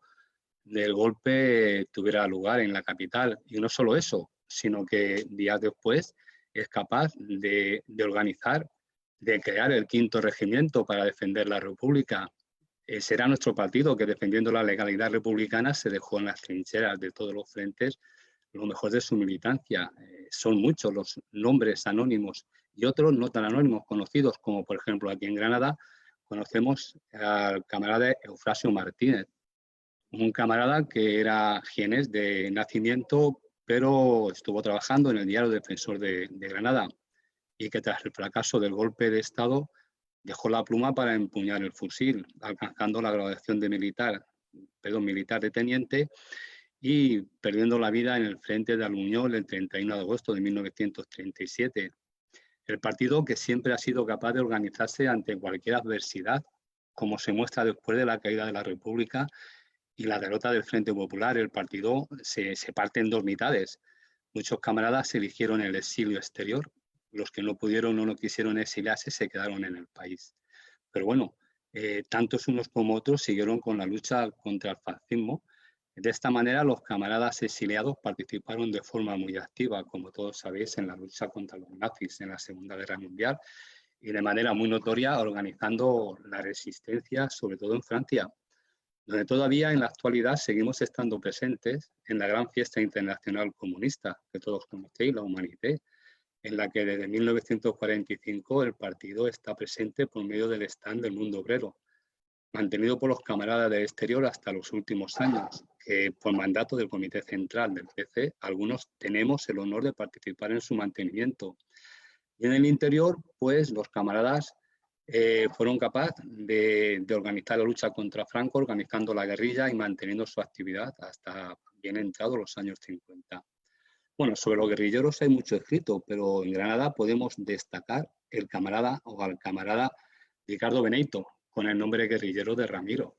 del golpe tuviera lugar en la capital. Y no solo eso, sino que días después es capaz de organizar, de crear el 5º regimiento para defender la República. Será nuestro partido que, defendiendo la legalidad republicana, se dejó en las trincheras de todos los frentes lo mejor de su militancia. Son muchos los nombres anónimos y otros no tan anónimos conocidos, como por ejemplo aquí en Granada conocemos al camarada Eufrasio Martínez, un camarada que era jienés de nacimiento, pero estuvo trabajando en el diario Defensor de Granada, y que tras el fracaso del golpe de Estado dejó la pluma para empuñar el fusil, alcanzando la graduación de militar de teniente y perdiendo la vida en el frente de Albuñol el 31 de agosto de 1937. El partido que siempre ha sido capaz de organizarse ante cualquier adversidad, como se muestra después de la caída de la República y la derrota del Frente Popular. El partido se parte en 2 mitades. Muchos camaradas eligieron el exilio exterior. Los que no pudieron o no quisieron exiliarse se quedaron en el país. Pero bueno, tantos unos como otros siguieron con la lucha contra el fascismo, De esta manera, los camaradas exiliados participaron de forma muy activa, como todos sabéis, en la lucha contra los nazis en la Segunda Guerra Mundial y de manera muy notoria organizando la resistencia, sobre todo en Francia, donde todavía en la actualidad seguimos estando presentes en la gran fiesta internacional comunista que todos conocéis, la Humanité, en la que desde 1945 el partido está presente por medio del stand del Mundo Obrero, mantenido por los camaradas del exterior hasta los últimos años, que por mandato del Comité Central del PC, algunos tenemos el honor de participar en su mantenimiento. Y en el interior, pues los camaradas fueron capaces de organizar la lucha contra Franco, organizando la guerrilla y manteniendo su actividad hasta bien entrados los años 50. Bueno, sobre los guerrilleros hay mucho escrito, pero en Granada podemos destacar al camarada Ricardo Benito, con el nombre guerrillero de Ramiro.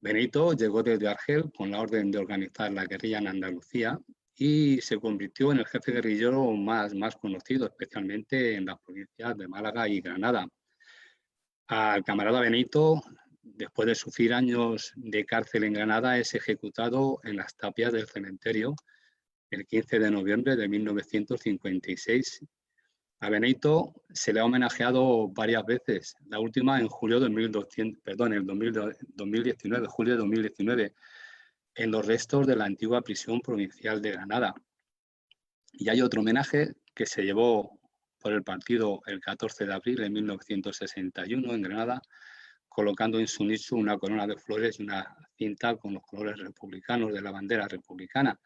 Benito llegó desde Argel con la orden de organizar la guerrilla en Andalucía y se convirtió en el jefe guerrillero más conocido, especialmente en las provincias de Málaga y Granada. Al camarada Benito, después de sufrir años de cárcel en Granada, es ejecutado en las tapias del cementerio el 15 de noviembre de 1956. A Benito se le ha homenajeado varias veces, la última en julio de 2019, en los restos de la antigua prisión provincial de Granada. Y hay otro homenaje que se llevó por el partido el 14 de abril de 1961 en Granada, colocando en su nicho una corona de flores y una cinta con los colores republicanos de la bandera republicana.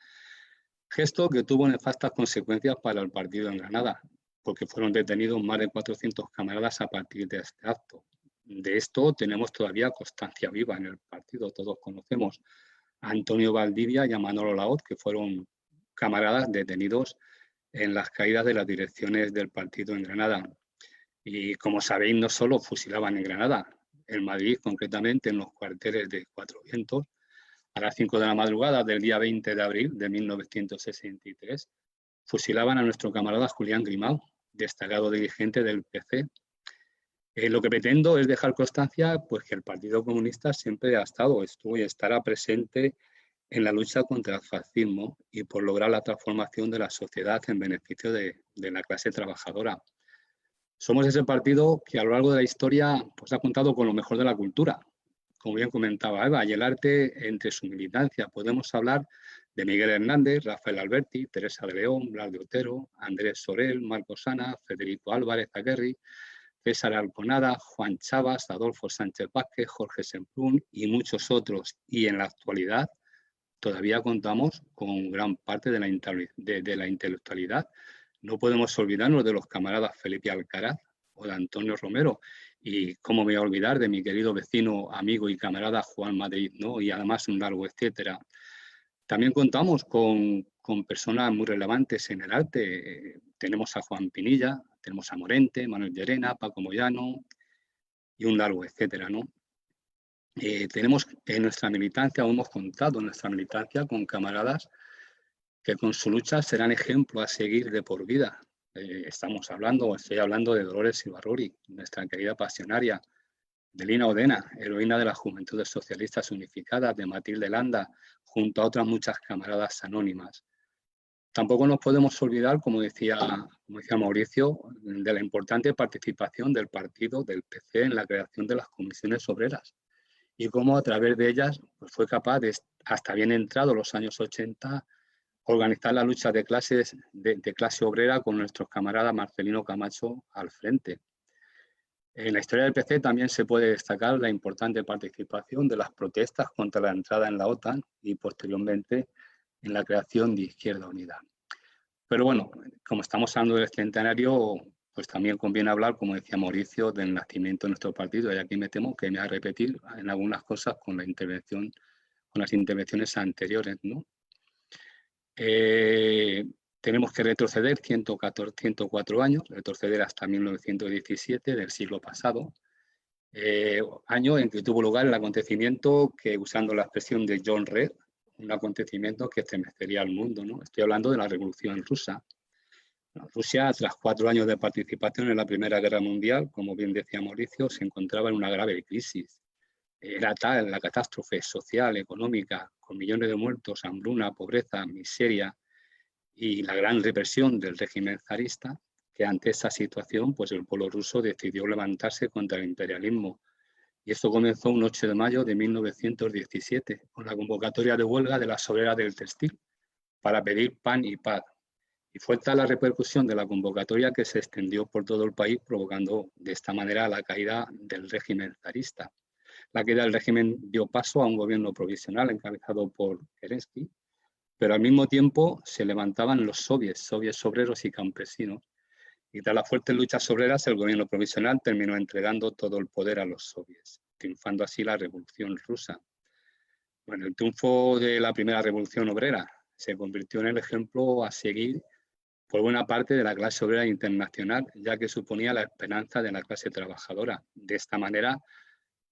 Gesto que tuvo nefastas consecuencias para el partido en Granada, porque fueron detenidos más de 400 camaradas a partir de este acto. De esto tenemos todavía constancia viva en el partido. Todos conocemos a Antonio Valdivia y a Manolo Laoz, que fueron camaradas detenidos en las caídas de las direcciones del partido en Granada. Y como sabéis, no solo fusilaban en Granada, en Madrid, concretamente en los cuarteles de Cuatro Vientos, a las 5 de la madrugada del día 20 de abril de 1963, fusilaban a nuestro camarada Julián Grimau, destacado dirigente del PC. Lo que pretendo es dejar constancia pues, que el Partido Comunista siempre estuvo y estará presente en la lucha contra el fascismo y por lograr la transformación de la sociedad en beneficio de la clase trabajadora. Somos ese partido que a lo largo de la historia pues, ha contado con lo mejor de la cultura, como bien comentaba Eva, y el arte entre su militancia. Podemos hablar de Miguel Hernández, Rafael Alberti, Teresa de León, Blas de Otero, Andrés Sorel, Marcos Sana, Federico Álvarez Aguerri, César Alconada, Juan Chavas, Adolfo Sánchez Vázquez, Jorge Semprún y muchos otros. Y en la actualidad todavía contamos con gran parte de la intelectualidad. No podemos olvidarnos de los camaradas Felipe Alcaraz o de Antonio Romero. Y cómo me voy a olvidar de mi querido vecino, amigo y camarada Juan Madrid, ¿no? Y además un largo etcétera. También contamos con personas muy relevantes en el arte. Tenemos a Juan Pinilla, tenemos a Morente, Manuel Llerena, Paco Moyano y un largo etcétera, ¿no? Tenemos en nuestra militancia, o hemos contado en nuestra militancia con camaradas que con su lucha serán ejemplo a seguir de por vida. Estoy hablando de Dolores Ibarruri, nuestra querida pasionaria, de Lina Odena, heroína de las Juventudes Socialistas Unificadas, de Matilde Landa, junto a otras muchas camaradas anónimas. Tampoco nos podemos olvidar, como decía Mauricio, de la importante participación del partido, del PC, en la creación de las comisiones obreras y cómo a través de ellas pues, fue capaz de, hasta bien entrados los años 80, organizar la lucha de clase obrera con nuestros camaradas Marcelino Camacho al frente. En la historia del PC también se puede destacar la importante participación de las protestas contra la entrada en la OTAN y posteriormente en la creación de Izquierda Unida. Pero bueno, como estamos hablando del centenario, pues también conviene hablar, como decía Mauricio, del nacimiento de nuestro partido, y aquí me temo que me voy a repetir en algunas cosas con las intervenciones anteriores, ¿no? Tenemos que retroceder 104 años, retroceder hasta 1917 del siglo pasado, año en que tuvo lugar el acontecimiento que, usando la expresión de John Reed, un acontecimiento que estremecería al mundo, ¿no? Estoy hablando de la Revolución Rusa. Rusia, tras 4 años de participación en la Primera Guerra Mundial, como bien decía Mauricio, se encontraba en una grave crisis. era tal la catástrofe social, económica, con millones de muertos, hambruna, pobreza, miseria y la gran represión del régimen zarista, que ante esa situación pues el pueblo ruso decidió levantarse contra el imperialismo. Y esto comenzó un 8 de mayo de 1917, con la convocatoria de huelga de las obreras del textil para pedir pan y paz. Y fue tal la repercusión de la convocatoria que se extendió por todo el país, provocando de esta manera la caída del régimen zarista. La caída del régimen dio paso a un gobierno provisional encabezado por Kerensky, pero al mismo tiempo se levantaban los soviets obreros y campesinos. Y tras las fuertes luchas obreras, el gobierno provisional terminó entregando todo el poder a los soviets, triunfando así la Revolución Rusa. Bueno, el triunfo de la primera Revolución Obrera se convirtió en el ejemplo a seguir por buena parte de la clase obrera internacional, ya que suponía la esperanza de la clase trabajadora. De esta manera,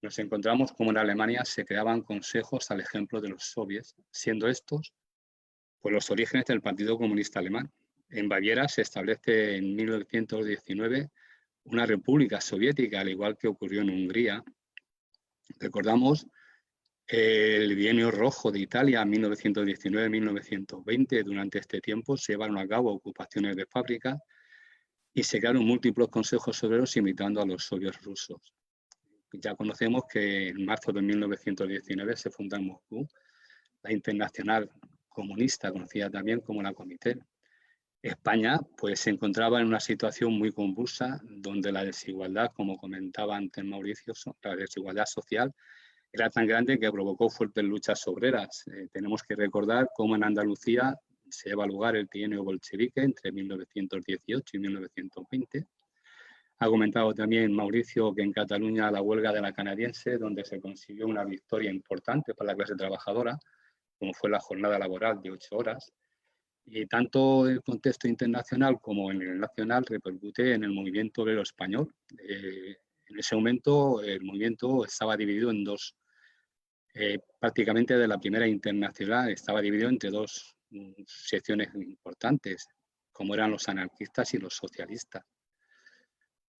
nos encontramos como en Alemania se creaban consejos al ejemplo de los soviets, siendo estos pues, los orígenes del Partido Comunista Alemán. En Baviera se establece en 1919 una república soviética, al igual que ocurrió en Hungría. Recordamos el Bienio Rojo de Italia, 1919-1920. Durante este tiempo se llevaron a cabo ocupaciones de fábricas y se crearon múltiples consejos obreros imitando a los soviets rusos. Ya conocemos que en marzo de 1919 se funda en Moscú la Internacional Comunista, conocida también como la Comité. España pues, se encontraba en una situación muy convulsa, donde la desigualdad, como comentaba antes Mauricio, la desigualdad social era tan grande que provocó fuertes luchas obreras. Tenemos que recordar cómo en Andalucía se lleva lugar el trienio bolchevique entre 1918 y 1920. Ha comentado también Mauricio que en Cataluña la huelga de la canadiense, donde se consiguió una victoria importante para la clase trabajadora, como fue la jornada laboral de 8 horas. Y tanto el contexto internacional como en el nacional repercute en el movimiento obrero español. En ese momento el movimiento estaba dividido en dos. Prácticamente de la primera internacional estaba dividido entre dos secciones importantes, como eran los anarquistas y los socialistas.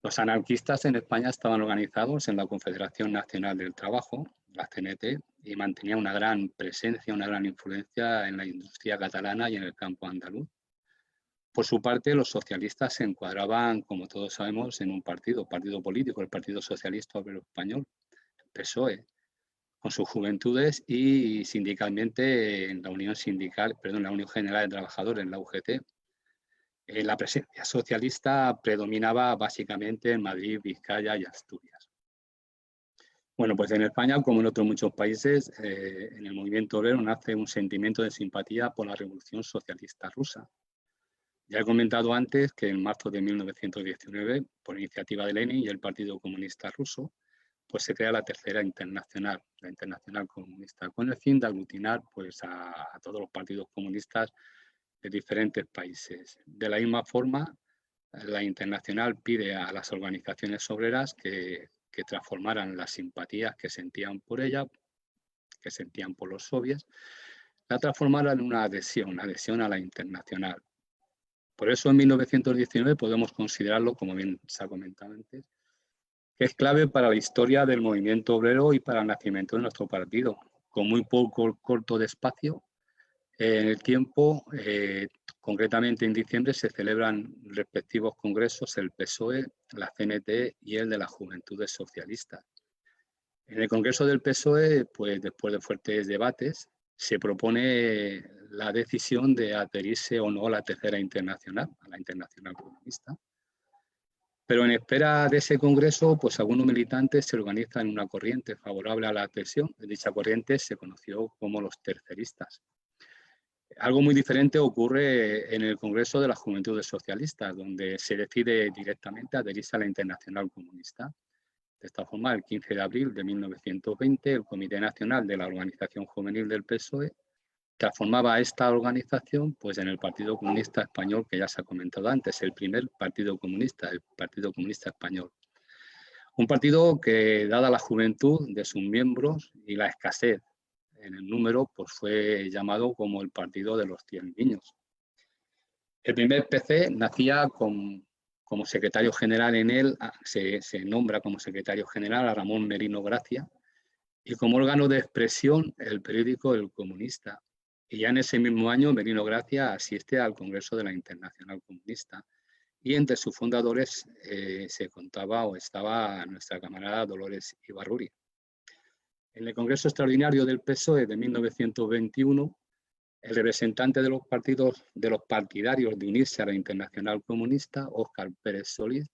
Los anarquistas en España estaban organizados en la Confederación Nacional del Trabajo, la CNT, y mantenían una gran presencia, una gran influencia en la industria catalana y en el campo andaluz. Por su parte, los socialistas se encuadraban, como todos sabemos, en un partido político, el Partido Socialista Obrero Español, el PSOE, con sus juventudes y sindicalmente en la Unión General de Trabajadores, en la UGT. La presencia socialista predominaba básicamente en Madrid, Vizcaya y Asturias. Bueno, pues en España, como en otros muchos países, en el movimiento obrero nace un sentimiento de simpatía por la Revolución Socialista rusa. Ya he comentado antes que en marzo de 1919, por iniciativa de Lenin y el Partido Comunista Ruso, pues se crea la tercera internacional, la Internacional Comunista, con el fin de aglutinar pues, a todos los partidos comunistas de diferentes países. De la misma forma, la Internacional pide a las organizaciones obreras que transformaran las simpatías que sentían por ella, que sentían por los soviets, la transformaran en una adhesión a la Internacional. Por eso en 1919 podemos considerarlo, como bien se ha comentado antes, que es clave para la historia del movimiento obrero y para el nacimiento de nuestro partido. Con muy corto de espacio, en el tiempo, concretamente en diciembre, se celebran respectivos congresos, el PSOE, la CNT y el de las Juventudes Socialistas. En el congreso del PSOE, pues después de fuertes debates, se propone la decisión de adherirse o no a la tercera internacional, a la Internacional Comunista. Pero en espera de ese congreso, pues algunos militantes se organizan en una corriente favorable a la adhesión. Dicha corriente se conoció como los terceristas. Algo muy diferente ocurre en el Congreso de las Juventudes Socialistas, donde se decide directamente adherirse a la Internacional Comunista. De esta forma, el 15 de abril de 1920, el Comité Nacional de la Organización Juvenil del PSOE transformaba esta organización pues, en el Partido Comunista Español, que ya se ha comentado antes, el primer partido comunista, el Partido Comunista Español. Un partido que, dada la juventud de sus miembros y la escasez en el número, pues fue llamado como el Partido de los 100 niños. El primer PC nacía como secretario general en él, se nombra como secretario general a Ramón Merino Gracia, y como órgano de expresión el periódico El Comunista. Y ya en ese mismo año Merino Gracia asiste al Congreso de la Internacional Comunista y entre sus fundadores se contaba o estaba nuestra camarada Dolores Ibarruri. En el Congreso Extraordinario del PSOE de 1921, el representante de los partidarios de unirse a la Internacional Comunista, Óscar Pérez Solís,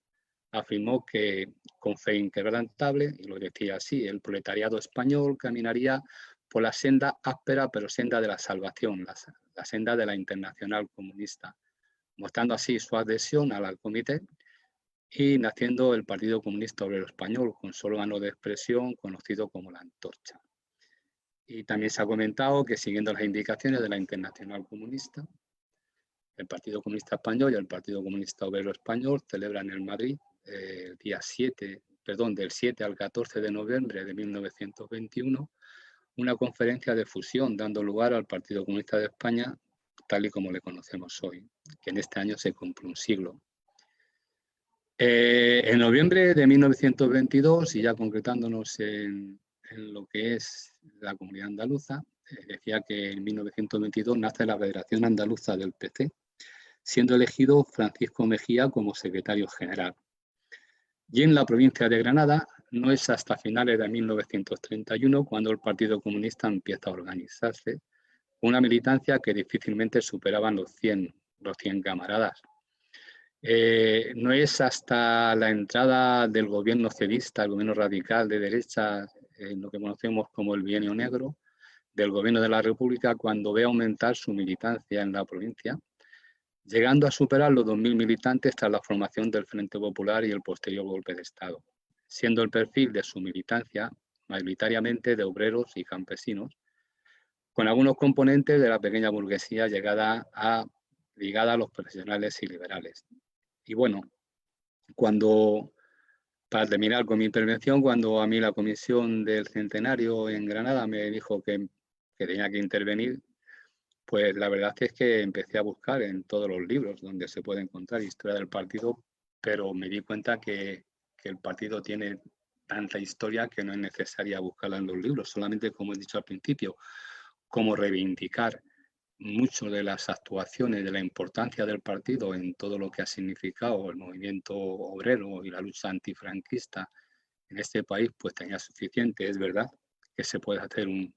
afirmó que con fe inquebrantable, y lo decía así, el proletariado español caminaría por la senda áspera pero senda de la salvación, la senda de la Internacional Comunista, mostrando así su adhesión al comité y naciendo el Partido Comunista Obrero Español, con su órgano de expresión conocido como la Antorcha. Y también se ha comentado que siguiendo las indicaciones de la Internacional Comunista, el Partido Comunista Español y el Partido Comunista Obrero Español celebran en Madrid el día del 7 al 14 de noviembre de 1921, una conferencia de fusión dando lugar al Partido Comunista de España tal y como le conocemos hoy, que en este año se cumple un siglo. En noviembre de 1922, y ya concretándonos en lo que es la comunidad andaluza, decía que en 1922 nace la Federación Andaluza del PC, siendo elegido Francisco Mejía como secretario general. Y en la provincia de Granada no es hasta finales de 1931 cuando el Partido Comunista empieza a organizarse, una militancia que difícilmente superaban los 100 camaradas. No es hasta la entrada del gobierno cedista, el gobierno radical de derecha, lo que conocemos como el Bienio Negro, del gobierno de la República, cuando ve aumentar su militancia en la provincia, llegando a superar los 2.000 militantes tras la formación del Frente Popular y el posterior golpe de Estado, siendo el perfil de su militancia mayoritariamente de obreros y campesinos, con algunos componentes de la pequeña burguesía ligada a los profesionales y liberales. Y bueno, para terminar con mi intervención, cuando a mí la Comisión del Centenario en Granada me dijo que tenía que intervenir, pues la verdad es que empecé a buscar en todos los libros donde se puede encontrar historia del partido, pero me di cuenta que el partido tiene tanta historia que no es necesaria buscarla en los libros, solamente, como he dicho al principio, como reivindicar mucho de las actuaciones, de la importancia del partido en todo lo que ha significado el movimiento obrero y la lucha antifranquista en este país, pues tenía suficiente. Es verdad que se puede hacer un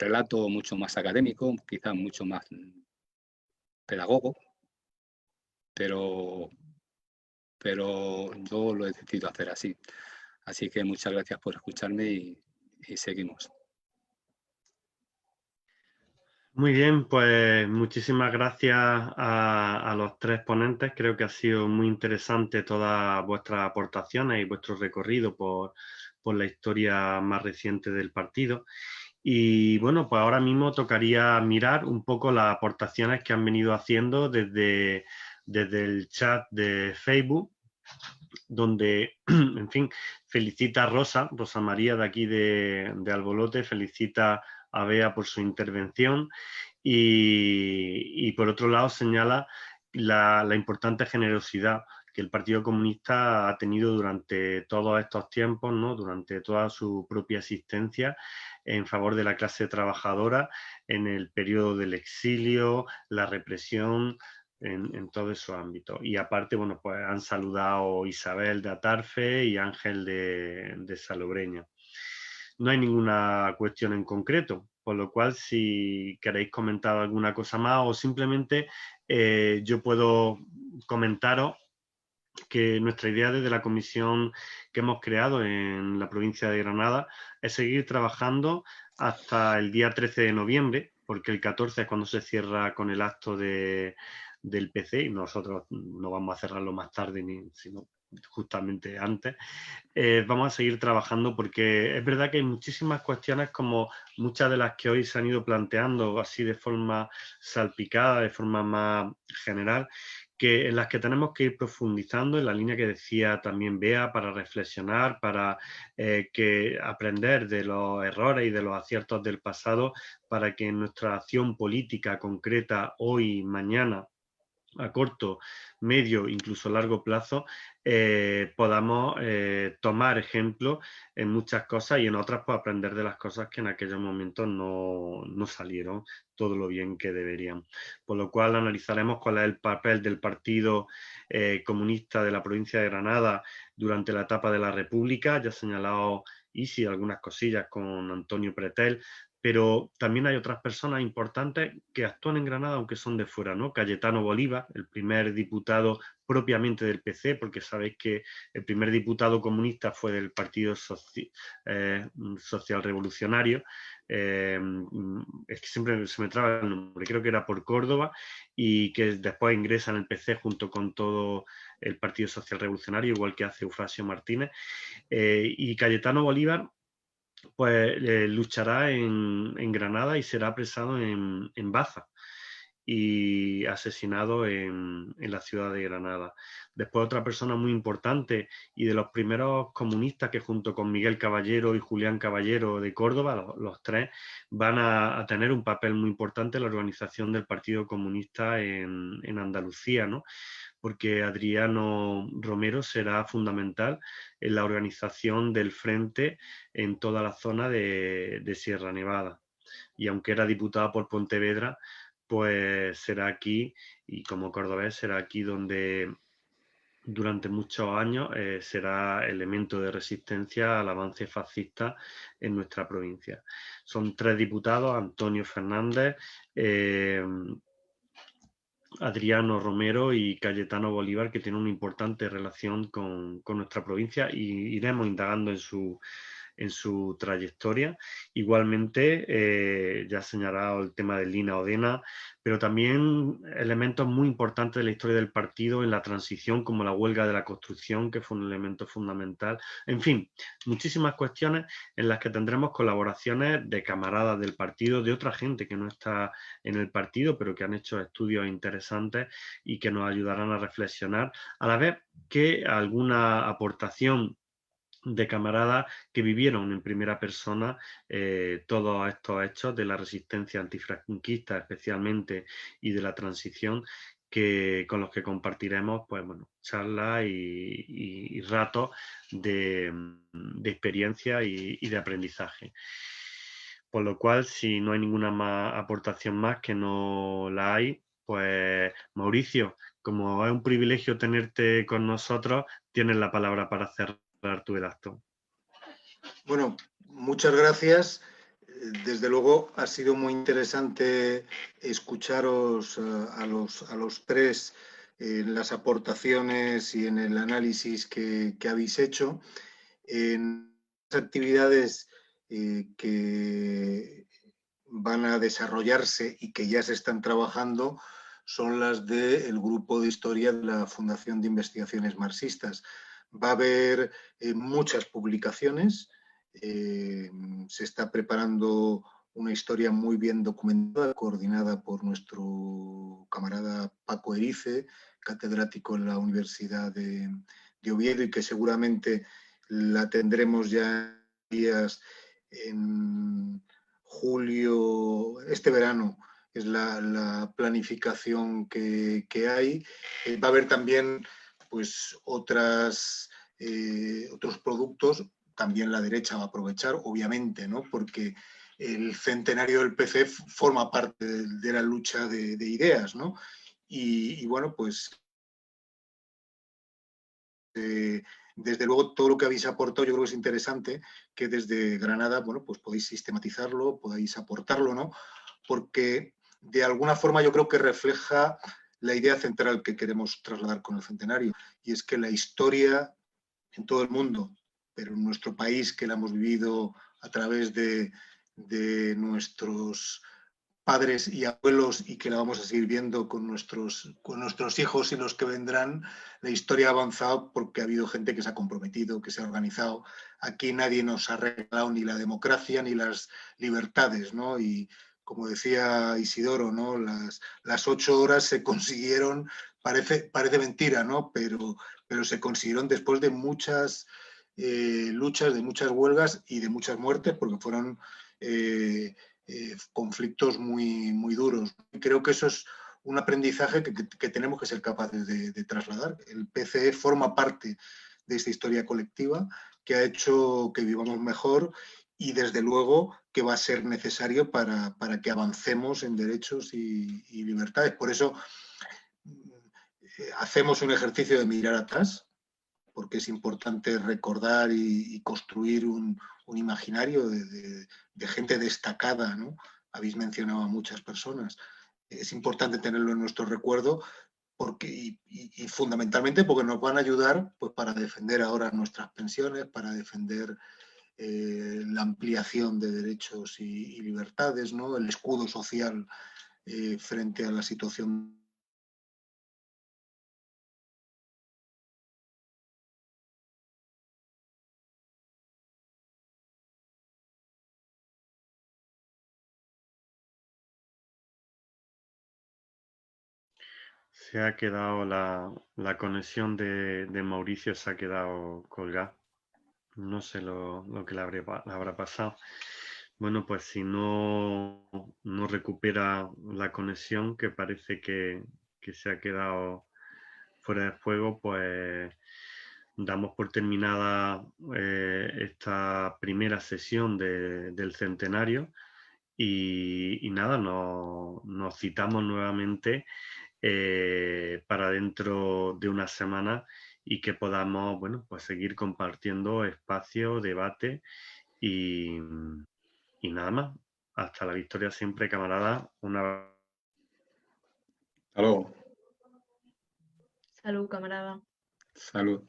relato mucho más académico, quizás mucho más pedagogo, pero yo lo he decidido hacer así. Así que muchas gracias por escucharme y seguimos. Muy bien, pues muchísimas gracias a los tres ponentes. Creo que ha sido muy interesante todas vuestras aportaciones y vuestro recorrido por la historia más reciente del partido. Y bueno, pues ahora mismo tocaría mirar un poco las aportaciones que han venido haciendo desde el chat de Facebook, donde, en fin, felicita a Rosa María de aquí de Albolote, felicita a Bea por su intervención y por otro lado señala la importante generosidad que el Partido Comunista ha tenido durante todos estos tiempos, ¿no? Durante toda su propia existencia en favor de la clase trabajadora en el periodo del exilio, la represión, en todos esos ámbitos. Y aparte, bueno, pues han saludado Isabel de Atarfe y Ángel de Salobreña. No hay ninguna cuestión en concreto, por lo cual si queréis comentar alguna cosa más o simplemente yo puedo comentaros que nuestra idea desde la comisión que hemos creado en la provincia de Granada es seguir trabajando hasta el día 13 de noviembre, porque el 14 es cuando se cierra con el acto del PC y nosotros no vamos a cerrarlo más tarde, sino justamente antes. Vamos a seguir trabajando porque es verdad que hay muchísimas cuestiones, como muchas de las que hoy se han ido planteando así de forma salpicada, de forma más general, en las que tenemos que ir profundizando en la línea que decía también Bea, para reflexionar, para aprender de los errores y de los aciertos del pasado, para que en nuestra acción política concreta hoy y mañana a corto, medio, incluso largo plazo, podamos tomar ejemplo en muchas cosas y en otras pues, aprender de las cosas que en aquellos momentos no salieron todo lo bien que deberían. Por lo cual analizaremos cuál es el papel del Partido Comunista de la provincia de Granada durante la etapa de la República. Ya he señalado Isi algunas cosillas con Antonio Pretel, pero también hay otras personas importantes que actúan en Granada, aunque son de fuera, ¿no? Cayetano Bolívar, el primer diputado propiamente del PC, porque sabéis que el primer diputado comunista fue del Partido Social Revolucionario, es que siempre se me traba el nombre, creo que era por Córdoba, y que después ingresa en el PC junto con todo el Partido Social Revolucionario, igual que hace Eufrasio Martínez, y Cayetano Bolívar pues luchará en Granada y será apresado en Baza y asesinado en la ciudad de Granada. Después otra persona muy importante y de los primeros comunistas que junto con Miguel Caballero y Julián Caballero de Córdoba, los tres, van a tener un papel muy importante en la organización del Partido Comunista en Andalucía, ¿no? Porque Adriano Romero será fundamental en la organización del frente en toda la zona de Sierra Nevada. Y aunque era diputado por Pontevedra, pues será aquí, y como cordobés será aquí donde durante muchos años será elemento de resistencia al avance fascista en nuestra provincia. Son 3 diputados, Antonio Fernández, Adriano Romero y Cayetano Bolívar, que tienen una importante relación con nuestra provincia y iremos indagando en su trayectoria. Igualmente, ya he señalado el tema de Lina Odena, pero también elementos muy importantes de la historia del partido en la transición, como la huelga de la construcción, que fue un elemento fundamental. En fin, muchísimas cuestiones en las que tendremos colaboraciones de camaradas del partido, de otra gente que no está en el partido, pero que han hecho estudios interesantes y que nos ayudarán a reflexionar, a la vez que alguna aportación de camaradas que vivieron en primera persona todos estos hechos de la resistencia antifranquista especialmente y de la transición, con los que compartiremos pues, bueno, charlas y ratos de experiencia y de aprendizaje. Por lo cual, si no hay ninguna más aportación más, que no la hay, pues Mauricio, como es un privilegio tenerte con nosotros, tienes la palabra para cerrar tú el acto. Bueno, muchas gracias. Desde luego ha sido muy interesante escucharos a los tres en las aportaciones y en el análisis que habéis hecho. En las actividades que van a desarrollarse y que ya se están trabajando son las del Grupo de Historia de la Fundación de Investigaciones Marxistas. Va a haber muchas publicaciones. Se está preparando una historia muy bien documentada, coordinada por nuestro camarada Paco Erice, catedrático en la Universidad de Oviedo, y que seguramente la tendremos ya días en julio, este verano es la planificación que hay. Va a haber también pues otros productos. También la derecha va a aprovechar, obviamente, ¿no? Porque el centenario del PC forma parte de la lucha de ideas, ¿no? Y bueno, pues desde luego todo lo que habéis aportado yo creo que es interesante, que desde Granada, bueno, pues podéis sistematizarlo, podéis aportarlo, ¿no? Porque de alguna forma yo creo que refleja la idea central que queremos trasladar con el centenario, y es que la historia en todo el mundo, pero en nuestro país, que la hemos vivido a través de nuestros padres y abuelos, y que la vamos a seguir viendo con nuestros hijos y los que vendrán, la historia ha avanzado porque ha habido gente que se ha comprometido, que se ha organizado. Aquí nadie nos ha regalado ni la democracia ni las libertades, ¿no? Y como decía Isidoro, ¿no? Las 8 horas se consiguieron, parece mentira, ¿no? Pero se consiguieron después de muchas luchas, de muchas huelgas y de muchas muertes, porque fueron conflictos muy, muy duros. Creo que eso es un aprendizaje que tenemos que ser capaces de trasladar. El PCE forma parte de esta historia colectiva que ha hecho que vivamos mejor y desde luego que va a ser necesario para que avancemos en derechos y libertades. Por eso hacemos un ejercicio de mirar atrás, porque es importante recordar y construir un imaginario de gente destacada, ¿no? Habéis mencionado a muchas personas. Es importante tenerlo en nuestro recuerdo porque, y fundamentalmente porque nos van a ayudar pues, para defender ahora nuestras pensiones, para defender la ampliación de derechos y libertades, ¿no? El escudo social frente a la situación. Se ha quedado la conexión de Mauricio, se ha quedado colgada. No sé lo que le habrá pasado. Bueno, pues si no recupera la conexión, que parece que se ha quedado fuera de juego, pues damos por terminada esta primera sesión del centenario y nada, nos citamos nuevamente para dentro de una semana y que podamos, bueno, pues seguir compartiendo espacio, debate y nada más. Hasta la victoria siempre, camarada. Una... Hasta luego. Salud, camarada. Salud.